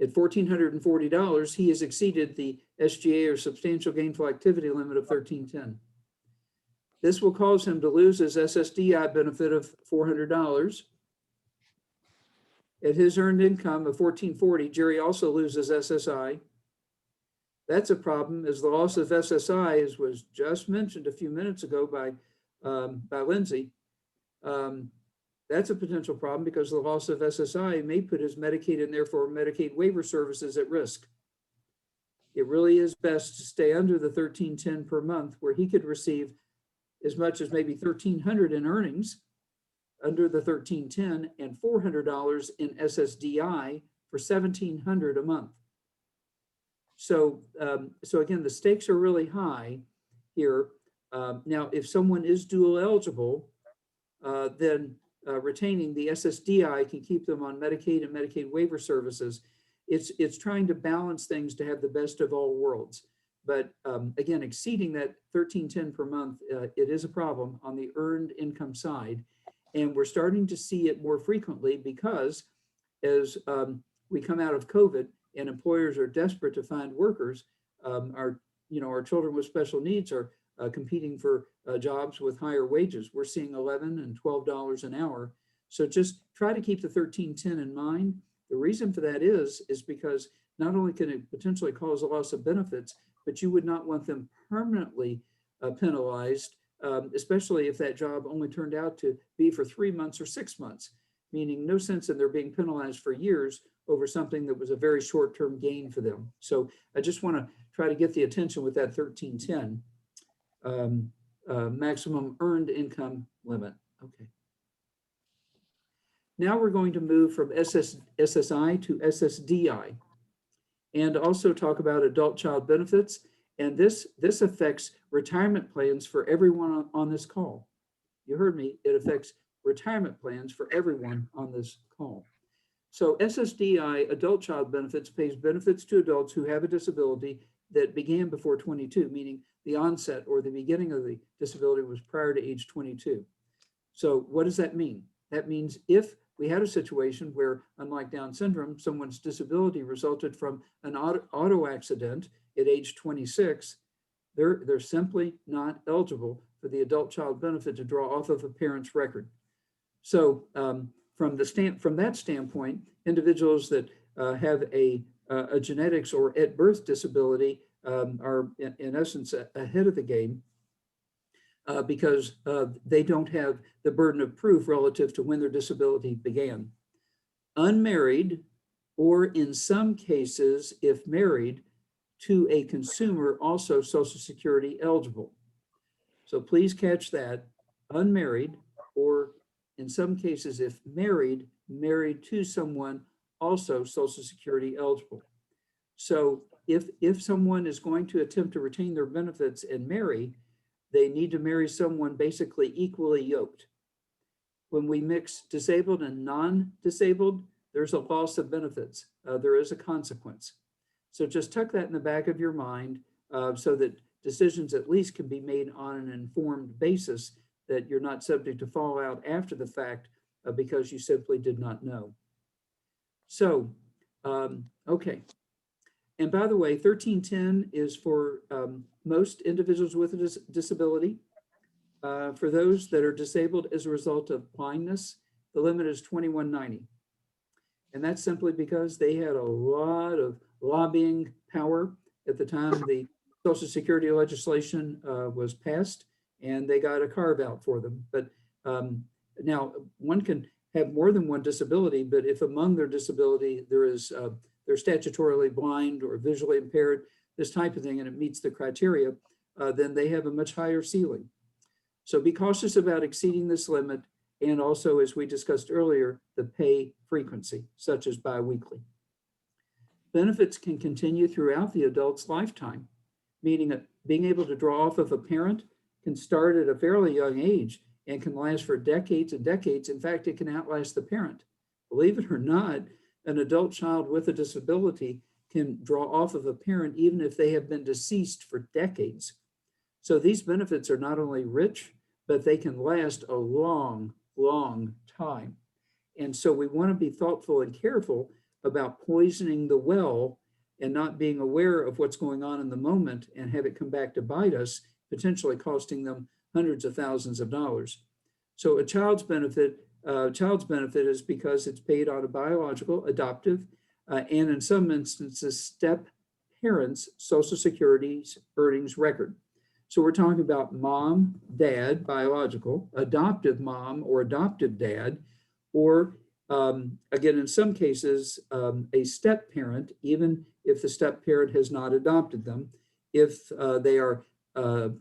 at $1,440, he has exceeded the SGA or substantial gainful activity limit of $1,310. This will cause him to lose his SSDI benefit of $400. at his earned income of $1,440, Jerry also loses SSI. That's a problem, as the loss of SSI, as was just mentioned a few minutes ago by Lindsay. That's a potential problem because the loss of SSI may put his Medicaid and therefore Medicaid waiver services at risk. It really is best to stay under the $1,310 per month, where he could receive as much as maybe $1,300 in earnings under the $1,310 and $400 in SSDI for $1,700 a month. So again, the stakes are really high here. Now, if someone is dual eligible, then retaining the SSDI can keep them on Medicaid and Medicaid waiver services. It's trying to balance things to have the best of all worlds. But again, exceeding that $1,310 per month, it is a problem on the earned income side. And we're starting to see it more frequently because as we come out of COVID and employers are desperate to find workers, our children with special needs are competing for jobs with higher wages. We're seeing $11 and $12 an hour. So just try to keep the $1,310 in mind. The reason for that is because not only can it potentially cause a loss of benefits, but you would not want them permanently penalized, especially if that job only turned out to be for 3 months or 6 months, meaning no sense in their being penalized for years over something that was a very short-term gain for them. So I just want to try to get the attention with that $1,310 maximum earned income limit. Okay. Now we're going to move from SSI to SSDI and also talk about adult child benefits. And this affects retirement plans for everyone on this call. You heard me, it affects retirement plans for everyone on this call. So SSDI, adult child benefits, pays benefits to adults who have a disability that began before 22, meaning the onset or the beginning of the disability was prior to age 22. So what does that mean? That means if we had a situation where, unlike Down syndrome, someone's disability resulted from an auto accident at age 26, they're simply not eligible for the adult child benefit to draw off of a parent's record. So from that standpoint, individuals that have a genetics or at birth disability are in essence ahead of the game because they don't have the burden of proof relative to when their disability began. Unmarried, or in some cases, if married, to a consumer, also Social Security eligible. So please catch that. Unmarried, or in some cases, if married to someone, also Social Security eligible. So if someone is going to attempt to retain their benefits and marry, they need to marry someone basically equally yoked. When we mix disabled and non-disabled, there's a loss of benefits. There is a consequence. So just tuck that in the back of your mind so that decisions at least can be made on an informed basis, that you're not subject to fallout after the fact because you simply did not know. So, okay. And by the way, 1310 is for most individuals with a disability. For those that are disabled as a result of blindness, the limit is 2190. And that's simply because they had a lot of lobbying power at the time the Social Security legislation was passed, and they got a carve out for them. But now one can have more than one disability, but if among their disability they're statutorily blind or visually impaired, this type of thing, and it meets the criteria, then they have a much higher ceiling. So be cautious about exceeding this limit, and also, as we discussed earlier, the pay frequency, such as biweekly. Benefits can continue throughout the adult's lifetime, meaning that being able to draw off of a parent can start at a fairly young age and can last for decades and decades. In fact, it can outlast the parent. Believe it or not, an adult child with a disability can draw off of a parent even if they have been deceased for decades. So these benefits are not only rich, but they can last a long, long time. And so we want to be thoughtful and careful about poisoning the well and not being aware of what's going on in the moment and have it come back to bite us, potentially costing them hundreds of thousands of dollars. So a child's benefit child's benefit is because it's paid on a biological, adoptive, and in some instances, step parents' Social Security's earnings record. So we're talking about mom, dad, biological, adoptive mom or adoptive dad, or again, in some cases, a step parent, even if the step parent has not adopted them, if they are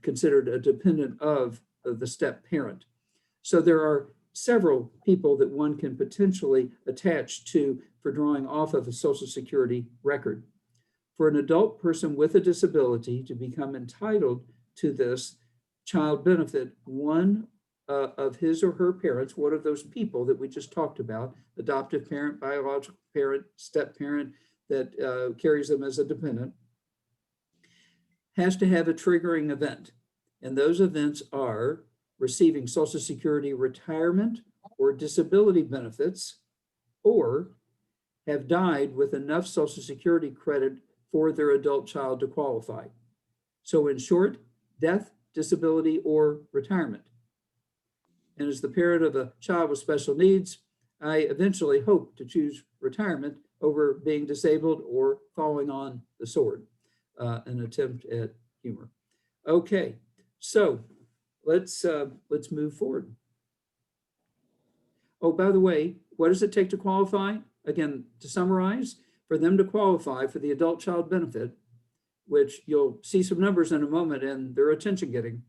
considered a dependent of the step parent. So there are several people that one can potentially attach to for drawing off of a Social Security record. For an adult person with a disability to become entitled to this child benefit, one of his or her parents, one of those people that we just talked about, adoptive parent, biological parent, step parent that carries them as a dependent, has to have a triggering event. And those events are receiving Social Security retirement or disability benefits, or have died with enough Social Security credit for their adult child to qualify. So in short, death, disability, or retirement. And as the parent of a child with special needs, I eventually hope to choose retirement over being disabled or falling on the sword, an attempt at humor. Okay, so let's move forward. Oh, by the way, what does it take to qualify? Again, to summarize, for them to qualify for the adult child benefit, which you'll see some numbers in a moment and they're attention getting.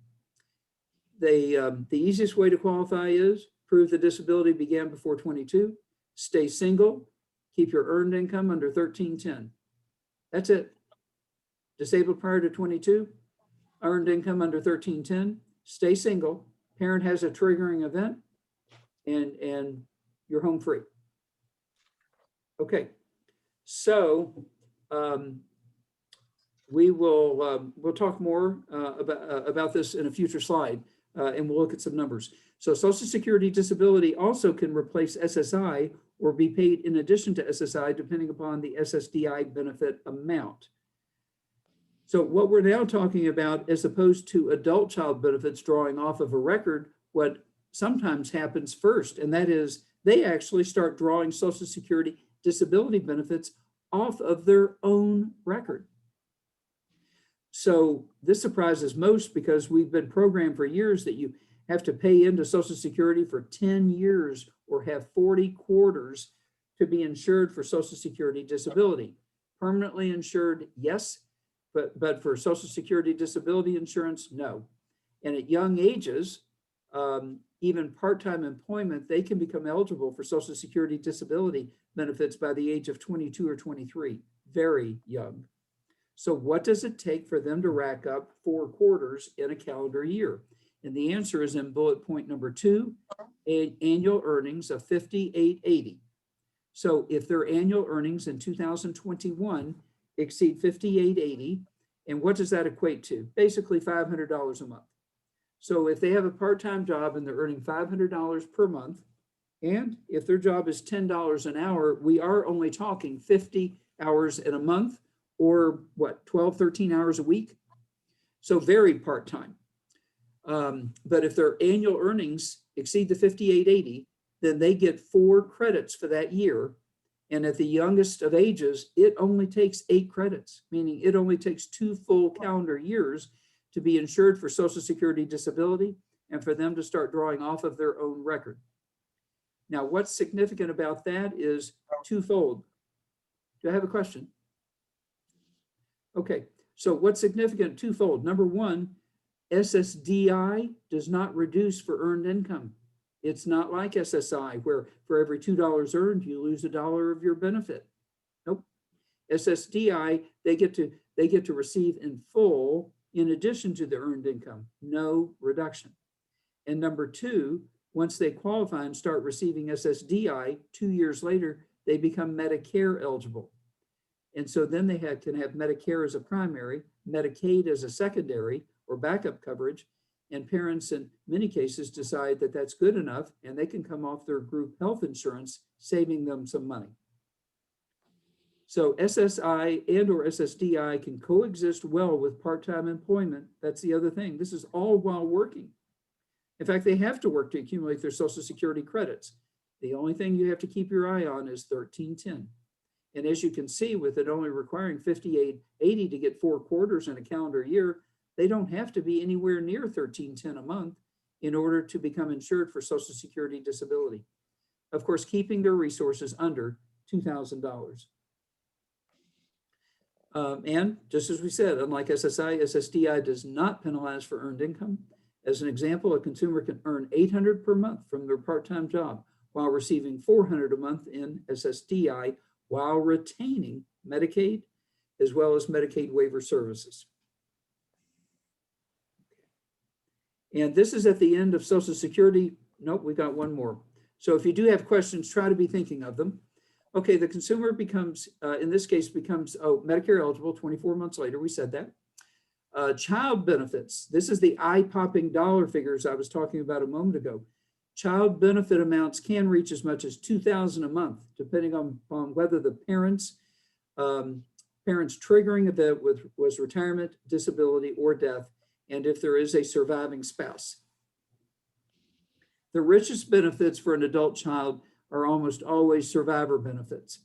The easiest way to qualify is prove the disability began before 22, stay single, keep your earned income under 1310. That's it. Disabled prior to 22, earned income under 1310, stay single, parent has a triggering event, and you're home free. Okay, so we'll talk more about this in a future slide, and we'll look at some numbers. So Social Security disability also can replace SSI or be paid in addition to SSI, depending upon the ssdi benefit amount. So what we're now talking about, as opposed to adult child benefits drawing off of a record, what sometimes happens first, and that is they actually start drawing Social Security disability benefits off of their own record. So this surprises most because we've been programmed for years that you have to pay into Social Security for 10 years or have 40 quarters to be insured for Social Security disability. Permanently insured, yes, but for Social Security disability insurance, no. And at young ages, even part-time employment, they can become eligible for Social Security disability benefits by the age of 22 or 23, very young. So what does it take for them to rack up 4 quarters in a calendar year? And the answer is in bullet point number 2, annual earnings of $5,880. So if their annual earnings in 2021 exceed $5,880, and what does that equate to? Basically $500 a month. So if they have a part-time job and they're earning $500 per month, and if their job is $10 an hour, we are only talking 50 hours in a month, or what, 12, 13 hours a week? So very part-time. But if their annual earnings exceed the $5,880, then they get 4 credits for that year. And at the youngest of ages, it only takes 8 credits, meaning it only takes 2 full calendar years to be insured for Social Security disability and for them to start drawing off of their own record. Now, what's significant about that is twofold. Do I have a question? Okay, so what's significant? Twofold. Number one, ssdi does not reduce for earned income. It's not like SSI, where for every $2 earned, you lose $1 of your benefit. Nope. ssdi, they get to receive in full in addition to the earned income, no reduction. And number two, once they qualify and start receiving ssdi, 2 years later, they become Medicare eligible. And so then they can have Medicare as a primary, Medicaid as a secondary or backup coverage, and parents in many cases decide that that's good enough and they can come off their group health insurance, saving them some money. So SSI and or ssdi can coexist well with part-time employment. That's the other thing. This is all while working. In fact, they have to work to accumulate their Social Security credits. The only thing you have to keep your eye on is 1310. And as you can see, with it only requiring 5880 to get 4 quarters in a calendar year, they don't have to be anywhere near 1310 a month in order to become insured for Social Security disability. Of course, keeping their resources under $2,000. And just as we said, unlike SSI, SSDI does not penalize for earned income. As an example, a consumer can earn $800 per month from their part-time job while receiving $400 a month in SSDI while retaining Medicaid as well as Medicaid waiver services. And this is at the end of Social Security. Nope, we got one more. So if you do have questions, try to be thinking of them. Okay, the consumer becomes, in this case, becomes Medicare eligible 24 months later. We said that. Child benefits. This is the eye-popping dollar figures I was talking about a moment ago. Child benefit amounts can reach as much as $2,000 a month, depending on whether the parents' triggering event was retirement, disability, or death, and if there is a surviving spouse. The richest benefits for an adult child are almost always survivor benefits.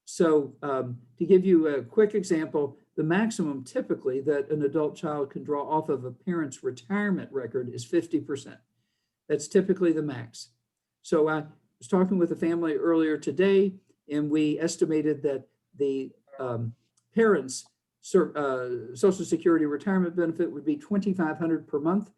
So to give you a quick example, the maximum typically that an adult child can draw off of a parent's retirement record is 50%. That's typically the max. So I was talking with a family earlier today, and we estimated that the parents' Social Security retirement benefit would be $2,500 per month.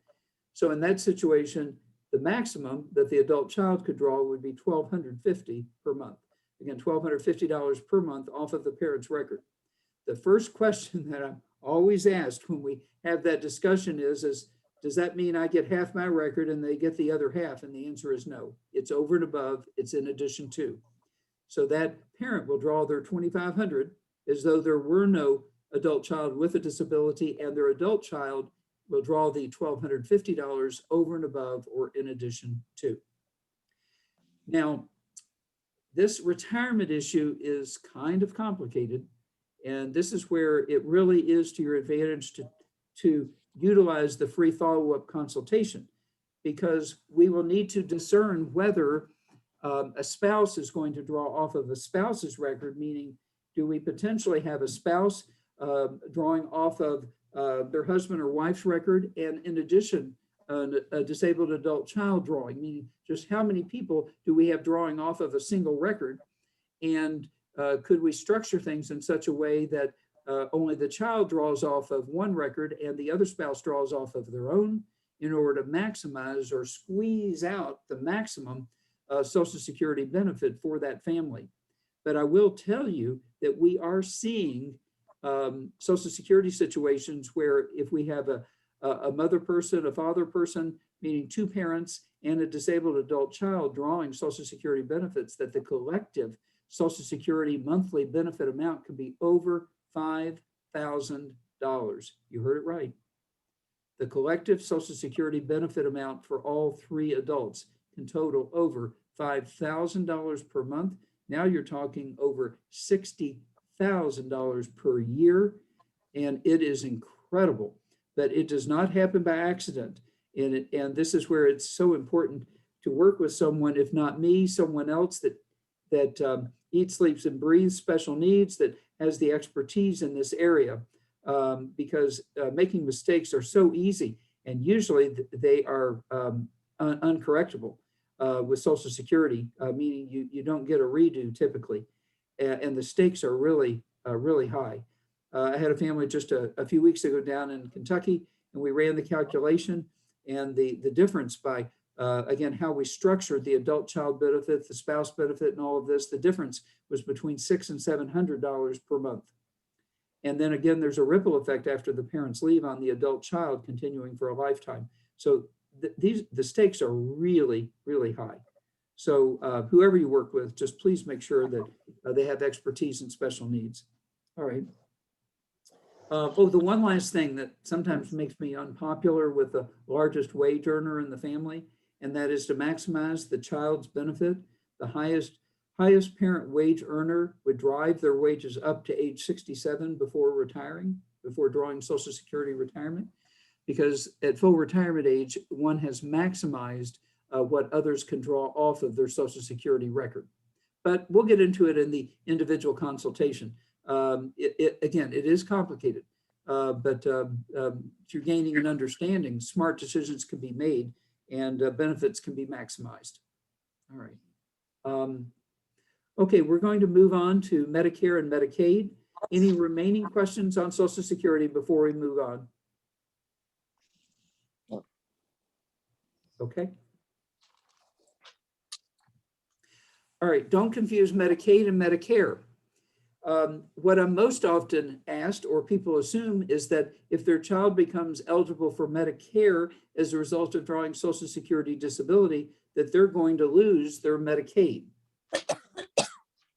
So in that situation, the maximum that the adult child could draw would be $1,250 per month. Again, $1,250 per month off of the parent's record. The first question that I'm always asked when we have that discussion is does that mean I get half my record and they get the other half? And the answer is no. It's over and above. It's in addition to. So that parent will draw their $2,500 as though there were no adult child with a disability, and their adult child will draw the $1,250 over and above or in addition to. Now, this retirement issue is kind of complicated, and this is where it really is to your advantage to utilize the free follow-up consultation, because we will need to discern whether a spouse is going to draw off of a spouse's record, meaning do we potentially have a spouse drawing off of their husband or wife's record, and in addition, a disabled adult child drawing, meaning just how many people do we have drawing off of a single record, and could we structure things in such a way that only the child draws off of one record and the other spouse draws off of their own in order to maximize or squeeze out the maximum Social Security benefit for that family. But I will tell you that we are seeing Social Security situations where if we have a mother person, a father person, meaning two parents and a disabled adult child drawing Social Security benefits, that the collective Social Security monthly benefit amount can be over $5,000. You heard it right. The collective Social Security benefit amount for all three adults can total over $5,000 per month. Now you're talking over $60,000 per year, and it is incredible. But it does not happen by accident, and this is where it's so important to work with someone, if not me, someone else that eats, sleeps, and breathes special needs, that has the expertise in this area, because making mistakes are so easy, and usually they are uncorrectable with Social Security, meaning you don't get a redo typically, and the stakes are really, really high. I had a family just a few weeks ago down in Kentucky, and we ran the calculation, and the difference by, again, how we structured the adult child benefit, the spouse benefit, and all of this, the difference was between $600 and $700 per month. And then again, there's a ripple effect after the parents leave on the adult child continuing for a lifetime. So the stakes are really, really high. So whoever you work with, just please make sure that they have expertise in special needs. All right. The one last thing that sometimes makes me unpopular with the largest wage earner in the family, and that is to maximize the child's benefit. The highest parent wage earner would drive their wages up to age 67 before retiring, before drawing Social Security retirement, because at full retirement age, one has maximized what others can draw off of their Social Security record. But we'll get into it in the individual consultation. Again, it is complicated, but through gaining an understanding, smart decisions can be made and benefits can be maximized. All right. Okay, we're going to move on to Medicare and Medicaid. Any remaining questions on Social Security before we move on? Okay. All right, don't confuse Medicaid and Medicare. What I'm most often asked, or people assume, is that if their child becomes eligible for Medicare as a result of drawing Social Security disability, that they're going to lose their Medicaid.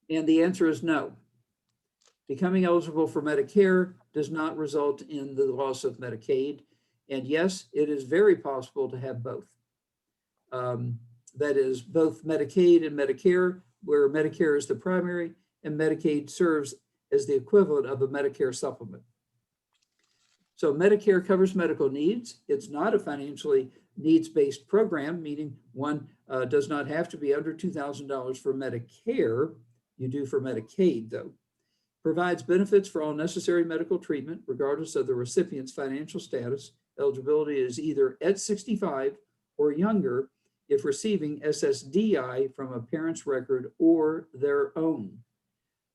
And the answer is no. Becoming eligible for Medicare does not result in the loss of Medicaid. And yes, it is very possible to have both. That is both Medicaid and Medicare, where Medicare is the primary and Medicaid serves as the equivalent of a Medicare supplement. So Medicare covers medical needs. It's not a financially needs-based program, meaning one does not have to be under $2,000 for Medicare. You do for Medicaid, though. Provides benefits for all necessary medical treatment, regardless of the recipient's financial status. Eligibility is either at 65 or younger if receiving ssdi from a parent's record or their own.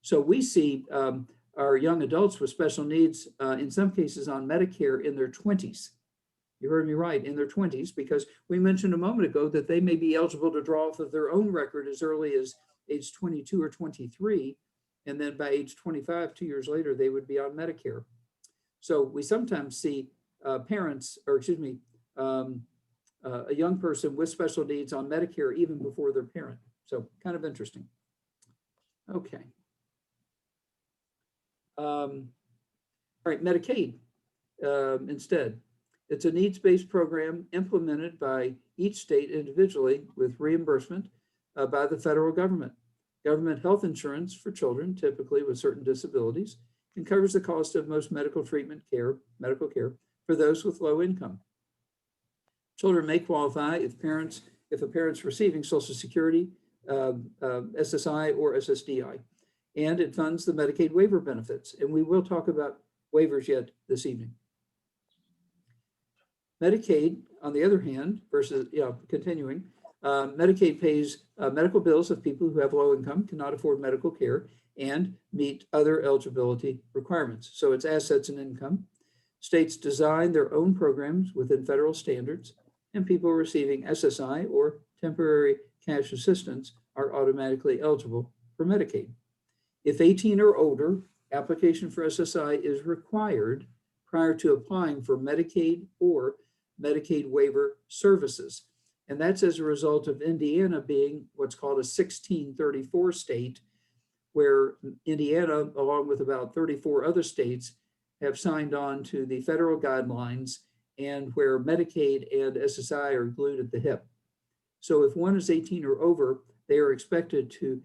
So we see our young adults with special needs, in some cases on Medicare in their 20s. You heard me right, in their 20s, because we mentioned a moment ago that they may be eligible to draw off of their own record as early as age 22 or 23. And then by age 25, 2 years later, they would be on Medicare. So we sometimes see parents, or excuse me, a young person with special needs on Medicare even before their parent. So kind of interesting. Okay. All right, Medicaid instead. It's a needs-based program implemented by each state individually with reimbursement by the federal government. Government health insurance for children, typically with certain disabilities, and covers the cost of most medical treatment care, medical care for those with low income. Children may qualify if a parent's receiving Social Security, SSI, or SSDI, and it funds the Medicaid waiver benefits. And we will talk about waivers yet this evening. Medicaid, on the other hand, versus, continuing, Medicaid pays medical bills of people who have low income, cannot afford medical care, and meet other eligibility requirements. So it's assets and income. States design their own programs within federal standards, and people receiving SSI or temporary cash assistance are automatically eligible for Medicaid. If 18 or older, application for SSI is required prior to applying for Medicaid or Medicaid waiver services. And that's as a result of Indiana being what's called a 1634 state, where Indiana, along with about 34 other states, have signed on to the federal guidelines, and where Medicaid and SSI are glued at the hip. So if one is 18 or over, they are expected to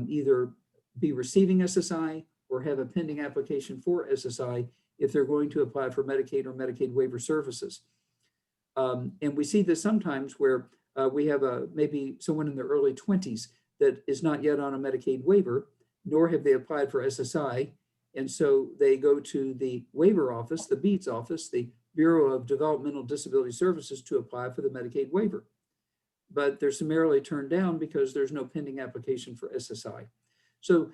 either be receiving SSI or have a pending application for SSI if they're going to apply for Medicaid or Medicaid waiver services. And we see this sometimes where we have maybe someone in their early 20s that is not yet on a Medicaid waiver, nor have they applied for SSI. And so they go to the waiver office, the BEADS office, the Bureau of Developmental Disability Services, to apply for the Medicaid waiver. But they're summarily turned down because there's no pending application for SSI. So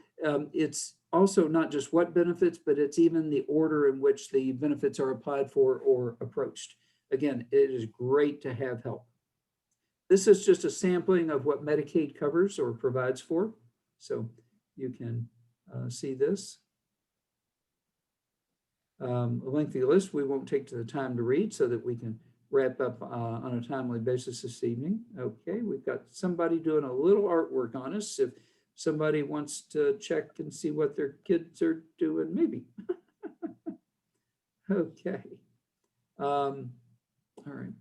it's also not just what benefits, but it's even the order in which the benefits are applied for or approached. Again, it is great to have help. This is just a sampling of what Medicaid covers or provides for. So you can see this. A lengthy list we won't take the time to read so that we can wrap up on a timely basis this evening. Okay, we've got somebody doing a little artwork on us. If somebody wants to check and see what their kids are doing, maybe. Okay. All right.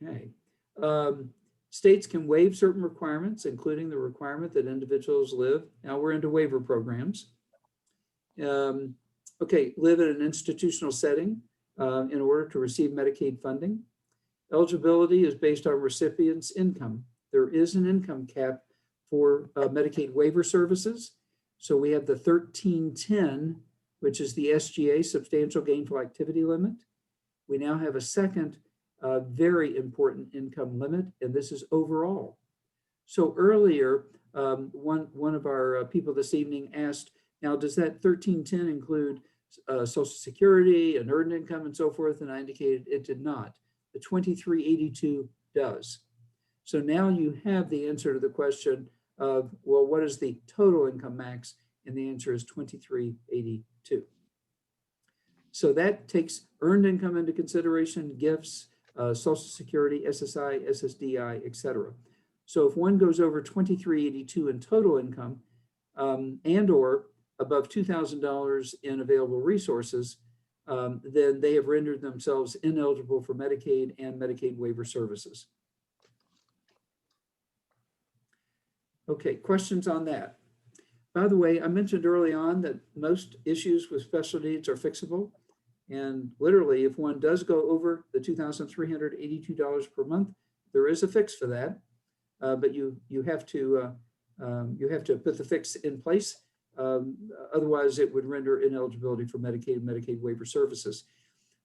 Okay. States can waive certain requirements, including the requirement that individuals live. Now we're into waiver programs. Okay, live in an institutional setting in order to receive Medicaid funding. Eligibility is based on recipient's income. There is an income cap for Medicaid waiver services. So we have the 1310, which is the SGA, substantial gainful activity limit. We now have a second very important income limit, and this is overall. So earlier, one of our people this evening asked, now does that 1310 include Social Security and earned income and so forth? And I indicated it did not. The 2382 does. So now you have the answer to the question of, well, what is the total income max? And the answer is 2382. So that takes earned income into consideration, gifts, Social Security, SSI, SSDI, etc. So if one goes over 2382 in total income and or above $2,000 in available resources, then they have rendered themselves ineligible for Medicaid and Medicaid waiver services. Okay, questions on that? By the way, I mentioned early on that most issues with special needs are fixable. And literally, if one does go over the $2,382 per month, there is a fix for that. But you have to put the fix in place. Otherwise, it would render ineligibility for Medicaid and Medicaid waiver services.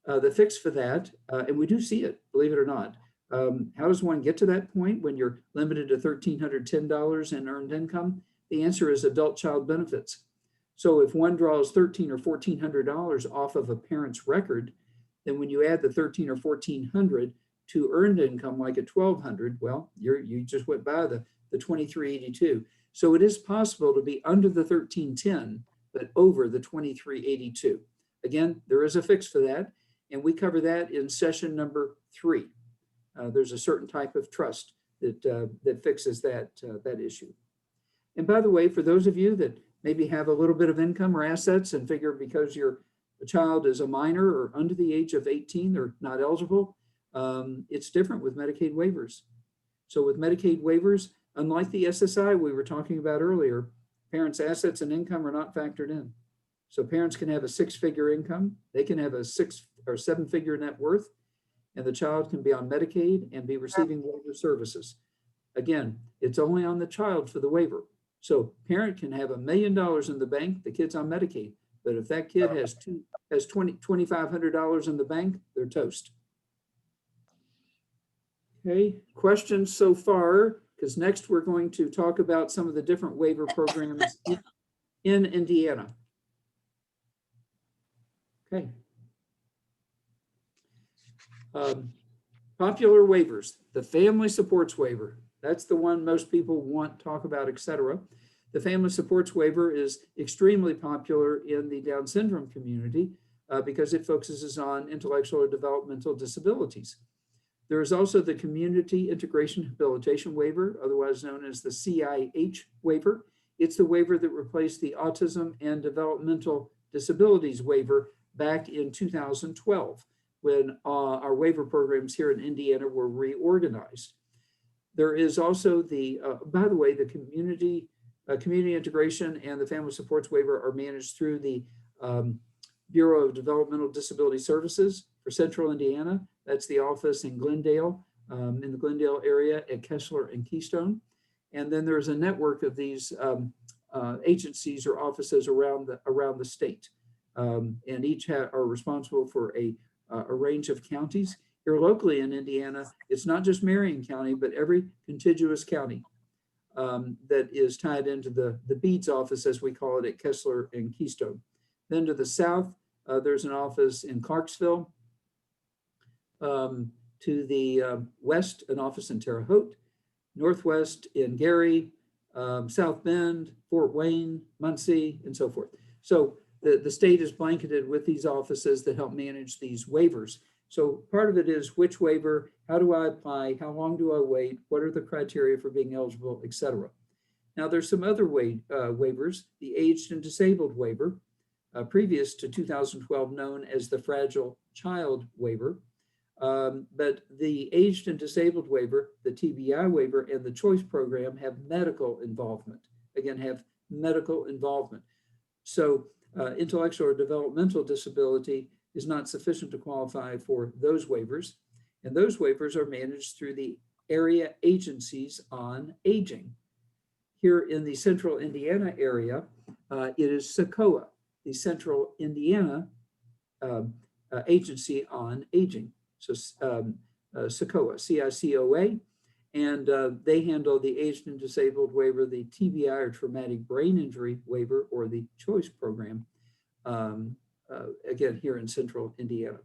The fix for that, and we do see it, believe it or not. How does one get to that point when you're limited to $1,310 in earned income? The answer is adult child benefits. So if one draws $1,300 or $1,400 off of a parent's record, then when you add the $1,300 or $1,400 to earned income, like at $1,200, well, you just went by the 2382. So it is possible to be under the 1310, but over the 2382. Again, there is a fix for that, and we cover that in session number 3. There's a certain type of trust that fixes that issue. And by the way, for those of you that maybe have a little bit of income or assets and figure because your child is a minor or under the age of 18, they're not eligible, it's different with Medicaid waivers. So with Medicaid waivers, unlike the SSI we were talking about earlier, parents' assets and income are not factored in. So parents can have a 6-figure income, they can have a 6 or 7-figure net worth, and the child can be on Medicaid and be receiving waiver services. Again, it's only on the child for the waiver. So parent can have $1 million in the bank, the kid's on Medicaid, but if that kid has $2,500 in the bank, they're toast. Okay, questions so far? Because next we're going to talk about some of the different waiver programs in Indiana. Okay. Popular waivers, the family supports waiver. That's the one most people want, talk about, etc. The family supports waiver is extremely popular in the Down syndrome community because it focuses on intellectual or developmental disabilities. There is also the Community Integration Habilitation Waiver, otherwise known as the CIH waiver. It's the waiver that replaced the Autism and Developmental Disabilities waiver back in 2012 when our waiver programs here in Indiana were reorganized. There is also the, by the way, the community integration and the family supports waiver are managed through the Bureau of Developmental Disability Services for Central Indiana. That's the office in Glendale, in the Glendale area at Kessler and Keystone. And then there's a network of these agencies or offices around the state. And each are responsible for a range of counties. Here locally in Indiana, it's not just Marion County, but every contiguous county that is tied into the BEADS office, as we call it, at Kessler and Keystone. Then to the south, there's an office in Clarksville. To the west, an office in Terre Haute. Northwest in Gary, South Bend, Fort Wayne, Muncie, and so forth. So the state is blanketed with these offices that help manage these waivers. So part of it is which waiver, how do I apply, how long do I wait, what are the criteria for being eligible, etc. Now there's some other waivers, the aged and disabled waiver, previous to 2012 known as the fragile child waiver. But the aged and disabled waiver, the TBI waiver, and the choice program have medical involvement. Again, have medical involvement. So intellectual or developmental disability is not sufficient to qualify for those waivers. And those waivers are managed through the area agencies on aging. Here in the central Indiana area, it is SACOA, the Central Indiana Agency on Aging. So SACOA, CICOA, and they handle the aged and disabled waiver, the TBI or traumatic brain injury waiver, or the choice program, again, here in central Indiana.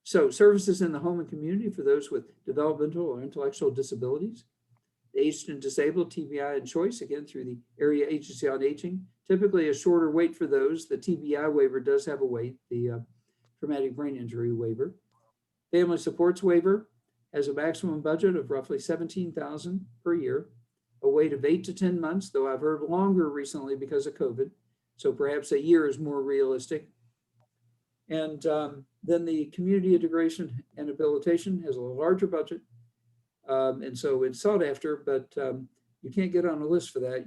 So services in the home and community for those with developmental or intellectual disabilities, aged and disabled, TBI and choice, again, through the area agency on aging. Typically a shorter wait for those. The TBI waiver does have a wait, the traumatic brain injury waiver. Family supports waiver has a maximum budget of roughly $17,000 per year, a wait of 8 to 10 months, though I've heard longer recently because of COVID. So perhaps a year is more realistic. And then the community integration and habilitation has a larger budget. And so it's sought after, but you can't get on a list for that.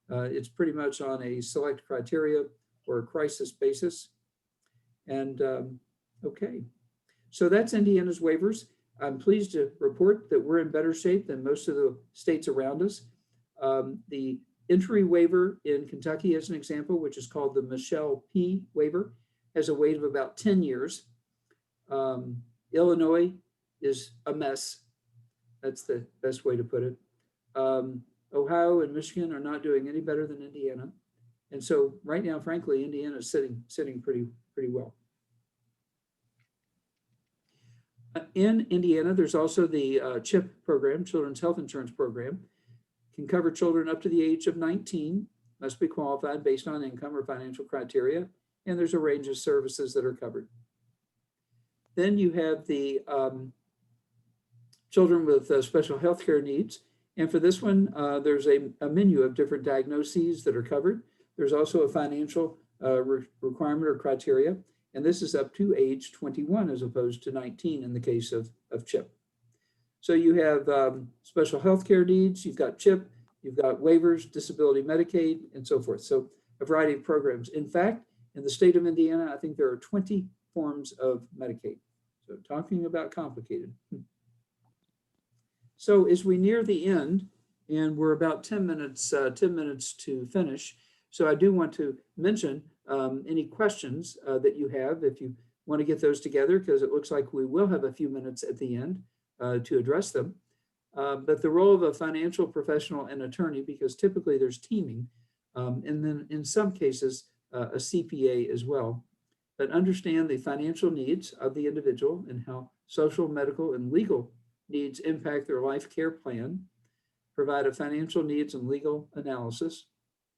It's pretty much on a select criteria or a crisis basis. And okay, so that's Indiana's waivers. I'm pleased to report that we're in better shape than most of the states around us. The entry waiver in Kentucky, as an example, which is called the Michelle P. waiver, has a wait of about 10 years. Illinois is a mess. That's the best way to put it. Ohio and Michigan are not doing any better than Indiana. And so right now, frankly, Indiana is sitting pretty well. In Indiana, there's also the CHIP program, Children's Health Insurance Program. Can cover children up to the age of 19, must be qualified based on income or financial criteria, and there's a range of services that are covered. Then you have the children with special health care needs. And for this one, there's a menu of different diagnoses that are covered. There's also a financial requirement or criteria. And this is up to age 21 as opposed to 19 in the case of CHIP. So you have special health care needs, you've got CHIP, you've got waivers, disability, Medicaid, and so forth. So a variety of programs. In fact, in the state of Indiana, I think there are 20 forms of Medicaid. So talking about complicated. So as we near the end, and we're about 10 minutes to finish, so I do want to mention any questions that you have, if you want to get those together, because it looks like we will have a few minutes at the end to address them. But the role of a financial professional and attorney, because typically there's teaming, and then in some cases, a CPA as well, but understand the financial needs of the individual and how social, medical, and legal needs impact their life care plan, provide a financial needs and legal analysis,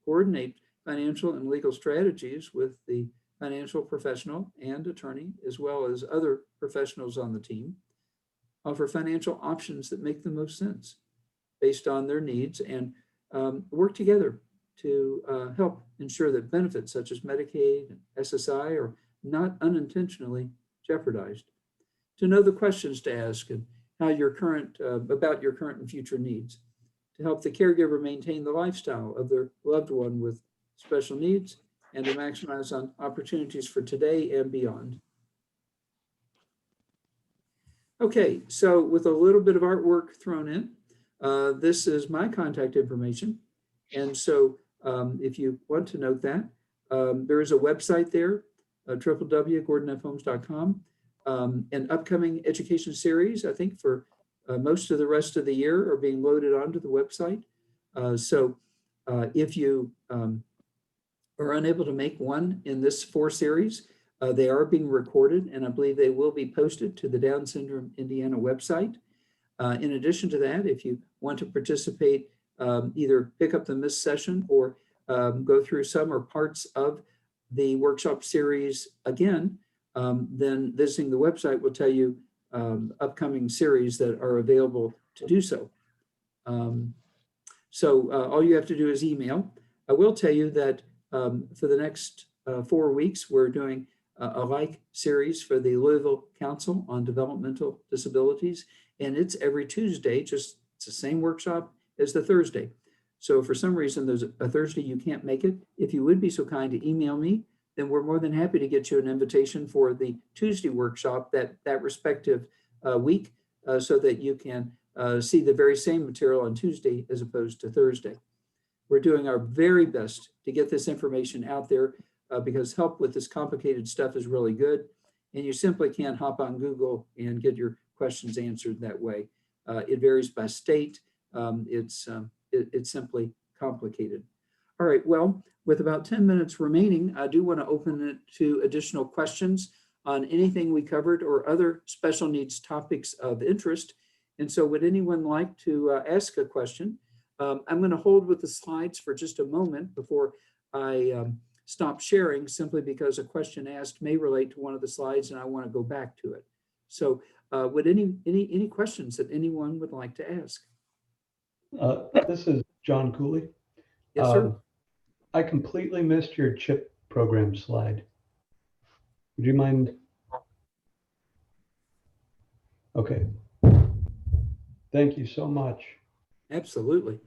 coordinate financial and legal strategies with the financial professional and attorney, as well as other professionals on the team, offer financial options that make the most sense based on their needs, and work together to help ensure that benefits such as Medicaid and SSI are not unintentionally jeopardized. To know the questions to ask and how your current, about your current and future needs, to help the caregiver maintain the lifestyle of their loved one with special needs, and to maximize on opportunities for today and beyond. Okay, so with a little bit of artwork thrown in, this is my contact information. And so if you want to note that, there is a website there, www.gordonfhomes.com, an upcoming education series, I think for most of the rest of the year, are being loaded onto the website. So if you are unable to make one in this 4 series, they are being recorded, and I believe they will be posted to the Down Syndrome Indiana website. In addition to that, if you want to participate, either pick up the missed session or go through some or parts of the workshop series again, then visiting the website will tell you upcoming series that are available to do so. So all you have to do is email. I will tell you that for the next 4 weeks, we're doing a like series for the Louisville Council on Developmental Disabilities, and it's every Tuesday, just it's the same workshop as the Thursday. So if for some reason there's a Thursday you can't make it, if you would be so kind to email me, then we're more than happy to get you an invitation for the Tuesday workshop that respective week so that you can see the very same material on Tuesday as opposed to Thursday. We're doing our very best to get this information out there because help with this complicated stuff is really good. And you simply can't hop on Google and get your questions answered that way. It varies by state. It's simply complicated. All right, well, with about 10 minutes remaining, I do want to open it to additional questions on anything we covered or other special needs topics of interest. And so would anyone like to ask a question? I'm going to hold with the slides for just a moment before I stop sharing, simply because a question asked may relate to one of the slides and I want to go back to it. So would any questions that anyone would like to ask? This is John Cooley. Yes, sir. I completely missed your CHIP program slide. Would you mind? Okay. Thank you so much. Absolutely.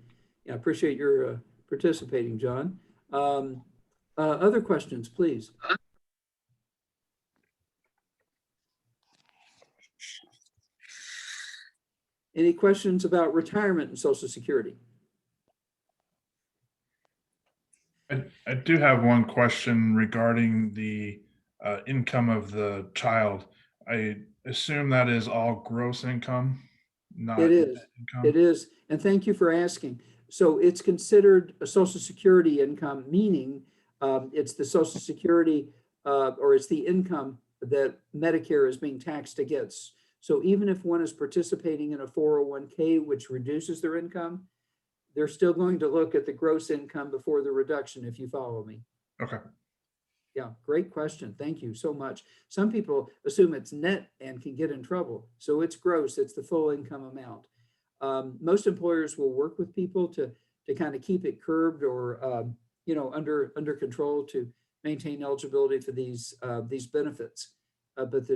Yeah, I appreciate your participating, John. Other questions, please. Any questions about retirement and Social Security? I do have one question regarding the income of the child. I assume that is all gross income, not It is. net income. It is. And thank you for asking. So it's considered a Social Security income, meaning it's the Social Security or it's the income that Medicare is being taxed against. So even if one is participating in a 401k, which reduces their income, they're still going to look at the gross income before the reduction, if you follow me. Okay. Yeah, great question. Thank you so much. Some people assume it's net and can get in trouble. So it's gross, it's the full income amount. Most employers will work with people to kind of keep it curbed or under control to maintain eligibility for these benefits. But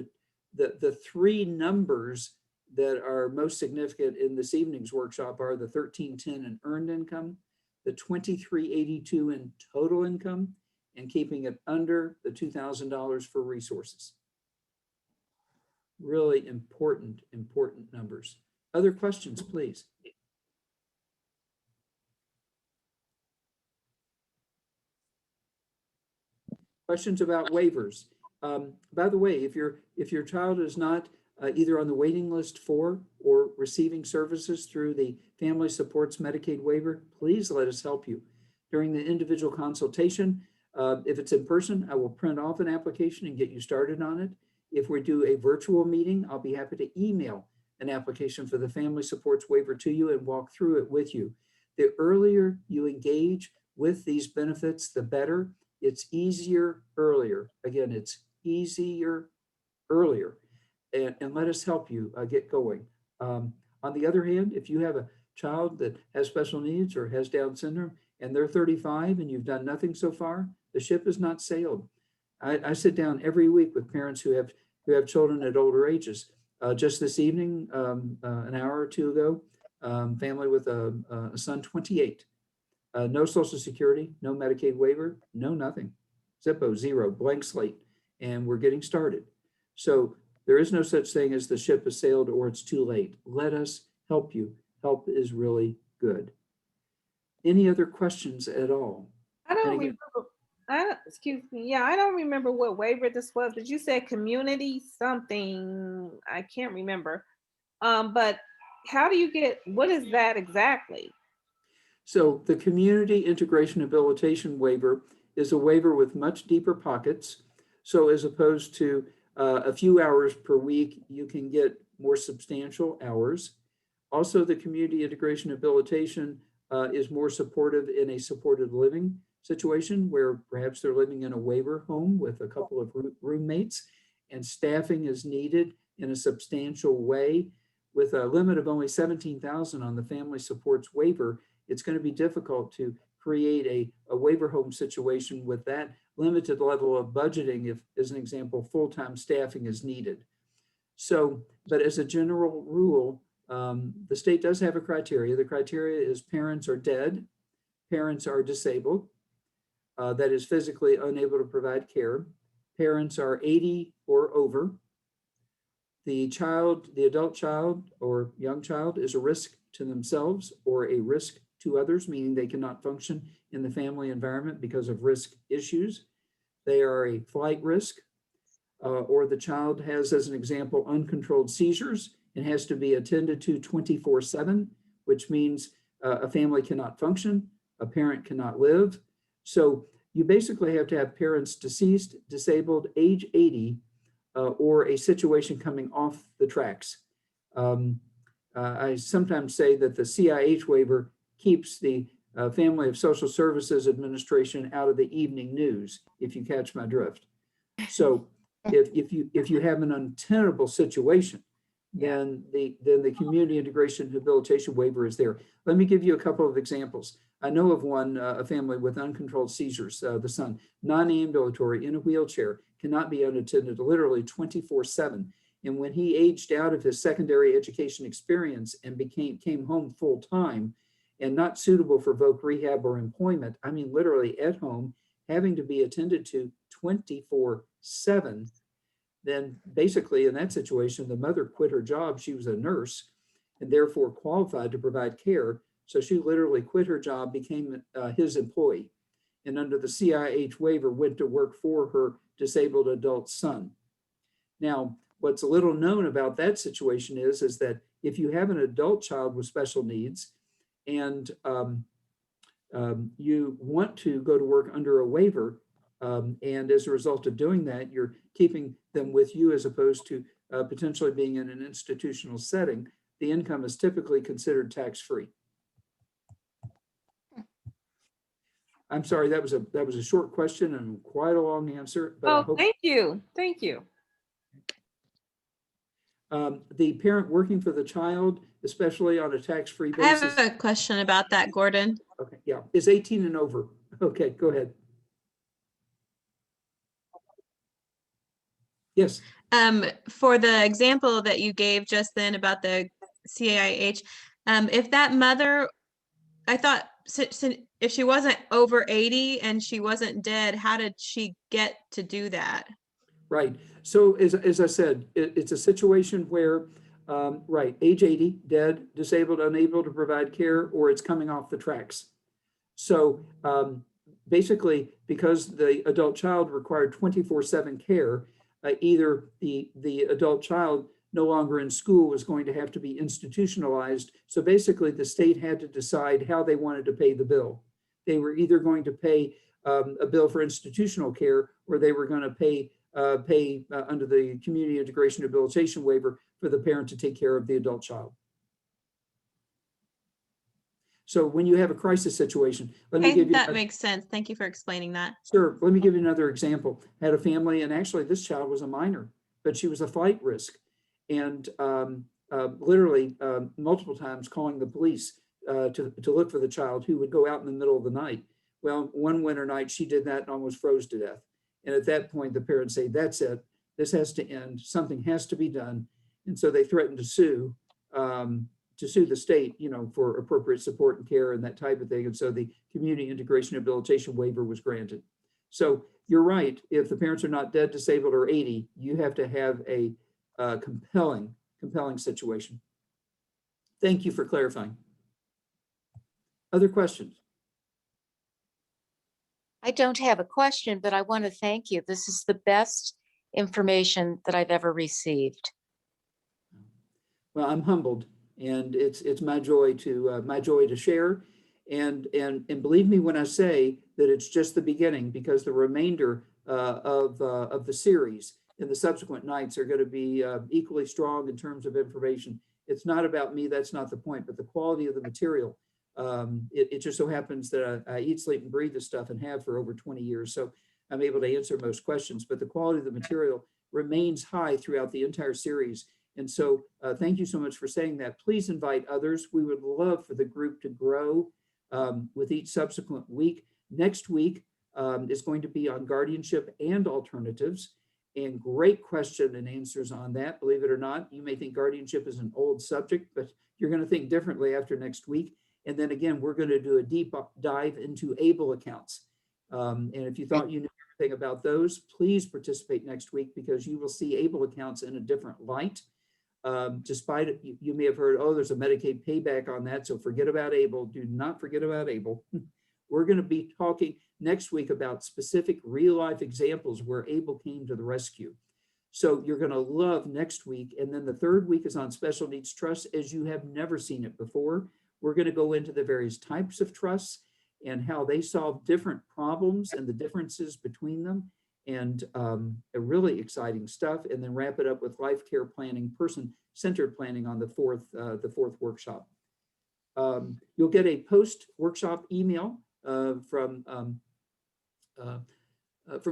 the three numbers that are most significant in this evening's workshop are the 1310 in earned income, the 2382 in total income, and keeping it under the $2,000 for resources. Really important numbers. Other questions, please. Questions about waivers. By the way, if your child is not either on the waiting list for or receiving services through the Family Supports Medicaid waiver, please let us help you. During the individual consultation, if it's in person, I will print off an application and get you started on it. If we do a virtual meeting, I'll be happy to email an application for the Family Supports waiver to you and walk through it with you. The earlier you engage with these benefits, the better. It's easier earlier. Again, it's easier earlier. And let us help you get going. On the other hand, if you have a child that has special needs or has Down syndrome and they're 35 and you've done nothing so far, the ship has not sailed. I sit down every week with parents who have children at older ages. Just this evening, an hour or two ago, family with a son 28. No Social Security, no Medicaid waiver, no nothing. Zippo, zero, blank slate. And we're getting started. So there is no such thing as the ship has sailed or it's too late. Let us help you. Help is really good. Any other questions at all? I don't remember. Excuse me. Yeah, I don't remember what waiver this was, but you said community something. I can't remember. But how do you get, what is that exactly? So the Community Integration Habilitation Waiver is a waiver with much deeper pockets. So as opposed to a few hours per week, you can get more substantial hours. Also, the Community Integration Habilitation is more supportive in a supported living situation where perhaps they're living in a waiver home with a couple of roommates and staffing is needed in a substantial way. With a limit of only 17,000 on the Family Supports waiver, it's going to be difficult to create a waiver home situation with that limited level of budgeting if, as an example, full-time staffing is needed. So, but as a general rule, the state does have a criteria. The criteria is parents are dead, parents are disabled, that is physically unable to provide care, parents are 80 or over, the adult child or young child is a risk to themselves or a risk to others, meaning they cannot function in the family environment because of risk issues. They are a flight risk, or the child has, as an example, uncontrolled seizures and has to be attended to 24/7, which means a family cannot function, a parent cannot live. So you basically have to have parents deceased, disabled, age 80, or a situation coming off the tracks. I sometimes say that the CIH waiver keeps the Family of Social Services Administration out of the evening news, if you catch my drift. So if you have an untenable situation, then the community integration rehabilitation waiver is there. Let me give you a couple of examples. I know of one, a family with uncontrolled seizures, the son, non-ambulatory, in a wheelchair, cannot be unattended, literally 24/7. And when he aged out of his secondary education experience and came home full time and not suitable for voc rehab or employment, I mean, literally at home, having to be attended to 24/7, then basically in that situation, the mother quit her job. She was a nurse and therefore qualified to provide care. So she literally quit her job, became his employee, and under the CIH waiver went to work for her disabled adult son. Now, what's a little known about that situation is that if you have an adult child with special needs and you want to go to work under a waiver, and as a result of doing that, you're keeping them with you as opposed to potentially being in an institutional setting, the income is typically considered tax-free. I'm sorry, that was a short question and quite a long answer. But I hope, thank you. Thank you. the parent working for the child, especially on a tax-free I have basis. a question about that, Gordon. Okay, yeah, is 18 and over. Okay, go ahead. Yes. For the example that you gave just then about the CAIH, if that mother, I thought if she wasn't over 80 and she wasn't dead, how did she get to do that? Right. So as I said, it's a situation where, right, age 80, dead, disabled, unable to provide care, or it's coming off the tracks. So basically, because the adult child required 24/7 care, either the adult child no longer in school was going to have to be institutionalized. So basically, the state had to decide how they wanted to pay the bill. They were either going to pay a bill for institutional care, or they were going to pay under the community integration rehabilitation waiver for the parent to take care of the adult child. So when you have a crisis situation, let me give you that makes sense. Thank you for explaining that. Sure. Let me give you another example. I had a family, and actually this child was a minor, but she was a flight risk, and literally multiple times calling the police to look for the child, who would go out in the middle of the night. Well, one winter night she did that and almost froze to death. And at that point, the parents say, "That's it. This has to end. Something has to be done." And so they threatened to sue the state, for appropriate support and care and that type of thing. And so the community integration rehabilitation waiver was granted. So you're right. If the parents are not dead, disabled, or 80, you have to have a compelling situation. Thank you for clarifying. Other questions? I don't have a question, but I want to thank you. This is the best information that I've ever received. Well, I'm humbled, and it's my joy to share. And believe me when I say that it's just the beginning, because the remainder of the series and the subsequent nights are going to be equally strong in terms of information. It's not about me, that's not the point, but the quality of the material. It just so happens that I eat, sleep, and breathe this stuff, and have for over 20 years. So I'm able to answer most questions, but the quality of the material remains high throughout the entire series. And so thank you so much for saying that. Please invite others. We would love for the group to grow with each subsequent week. Next week is going to be on guardianship and alternatives, and great question and answers on that. Believe it or not, you may think guardianship is an old subject, but you're going to think differently after next week. And then again, we're going to do a deep dive into ABLE accounts. And if you thought you knew everything about those, please participate next week, because you will see ABLE accounts in a different light. Despite it, you may have heard, oh, there's a Medicaid payback on that, so forget about ABLE. Do not forget about ABLE. We're going to be talking next week about specific real life examples where ABLE came to the rescue. So you're going to love next week. And then the third week is on special needs trusts as you have never seen it before. We're going to go into the various types of trusts and how they solve different problems and the differences between them, and a really exciting stuff. And then wrap it up with life care planning, person-centered planning on the fourth workshop. You'll get a post-workshop email from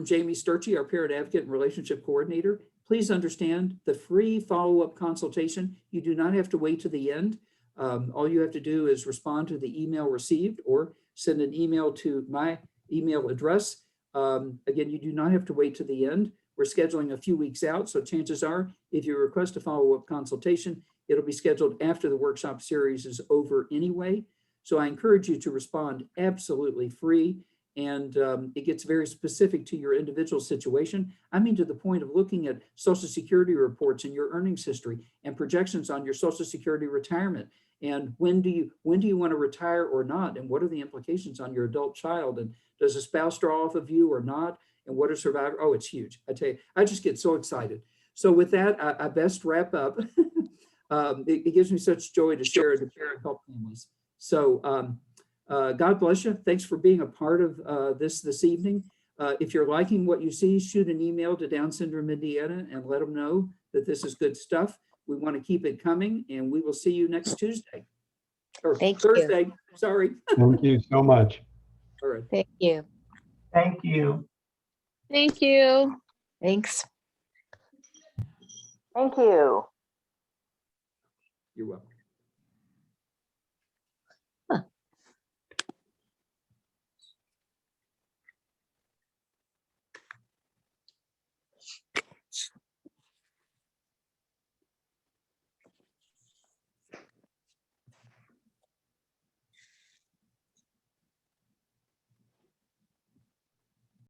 Jamie Sturchy, our parent advocate and relationship coordinator. Please understand the free follow-up consultation. You do not have to wait to the end. All you have to do is respond to the email received or send an email to my email address. Again, you do not have to wait to the end. We're scheduling a few weeks out, so chances are, if you request a follow-up consultation, it'll be scheduled after the workshop series is over anyway. So I encourage you to respond absolutely free, and it gets very specific to your individual situation. I mean, to the point of looking at Social Security reports and your earnings history and projections on your Social Security retirement. And when do you want to retire or not? And what are the implications on your adult child? And does a spouse draw off of you or not? And what are survivor? Oh, it's huge. I tell you, I just get so excited. So with that, I best wrap up. It gives me such joy to share the care and help families. So God bless you. Thanks for being a part of this evening. If you're liking what you see, shoot an email to Down Syndrome Indiana and let them know that this is good stuff. We want to keep it coming, and we will see you next Tuesday or Thank you. Thursday. Sorry. Thank you so much. All right. Thank you. Thank you. Thank you. Thanks. Thank you. You're welcome.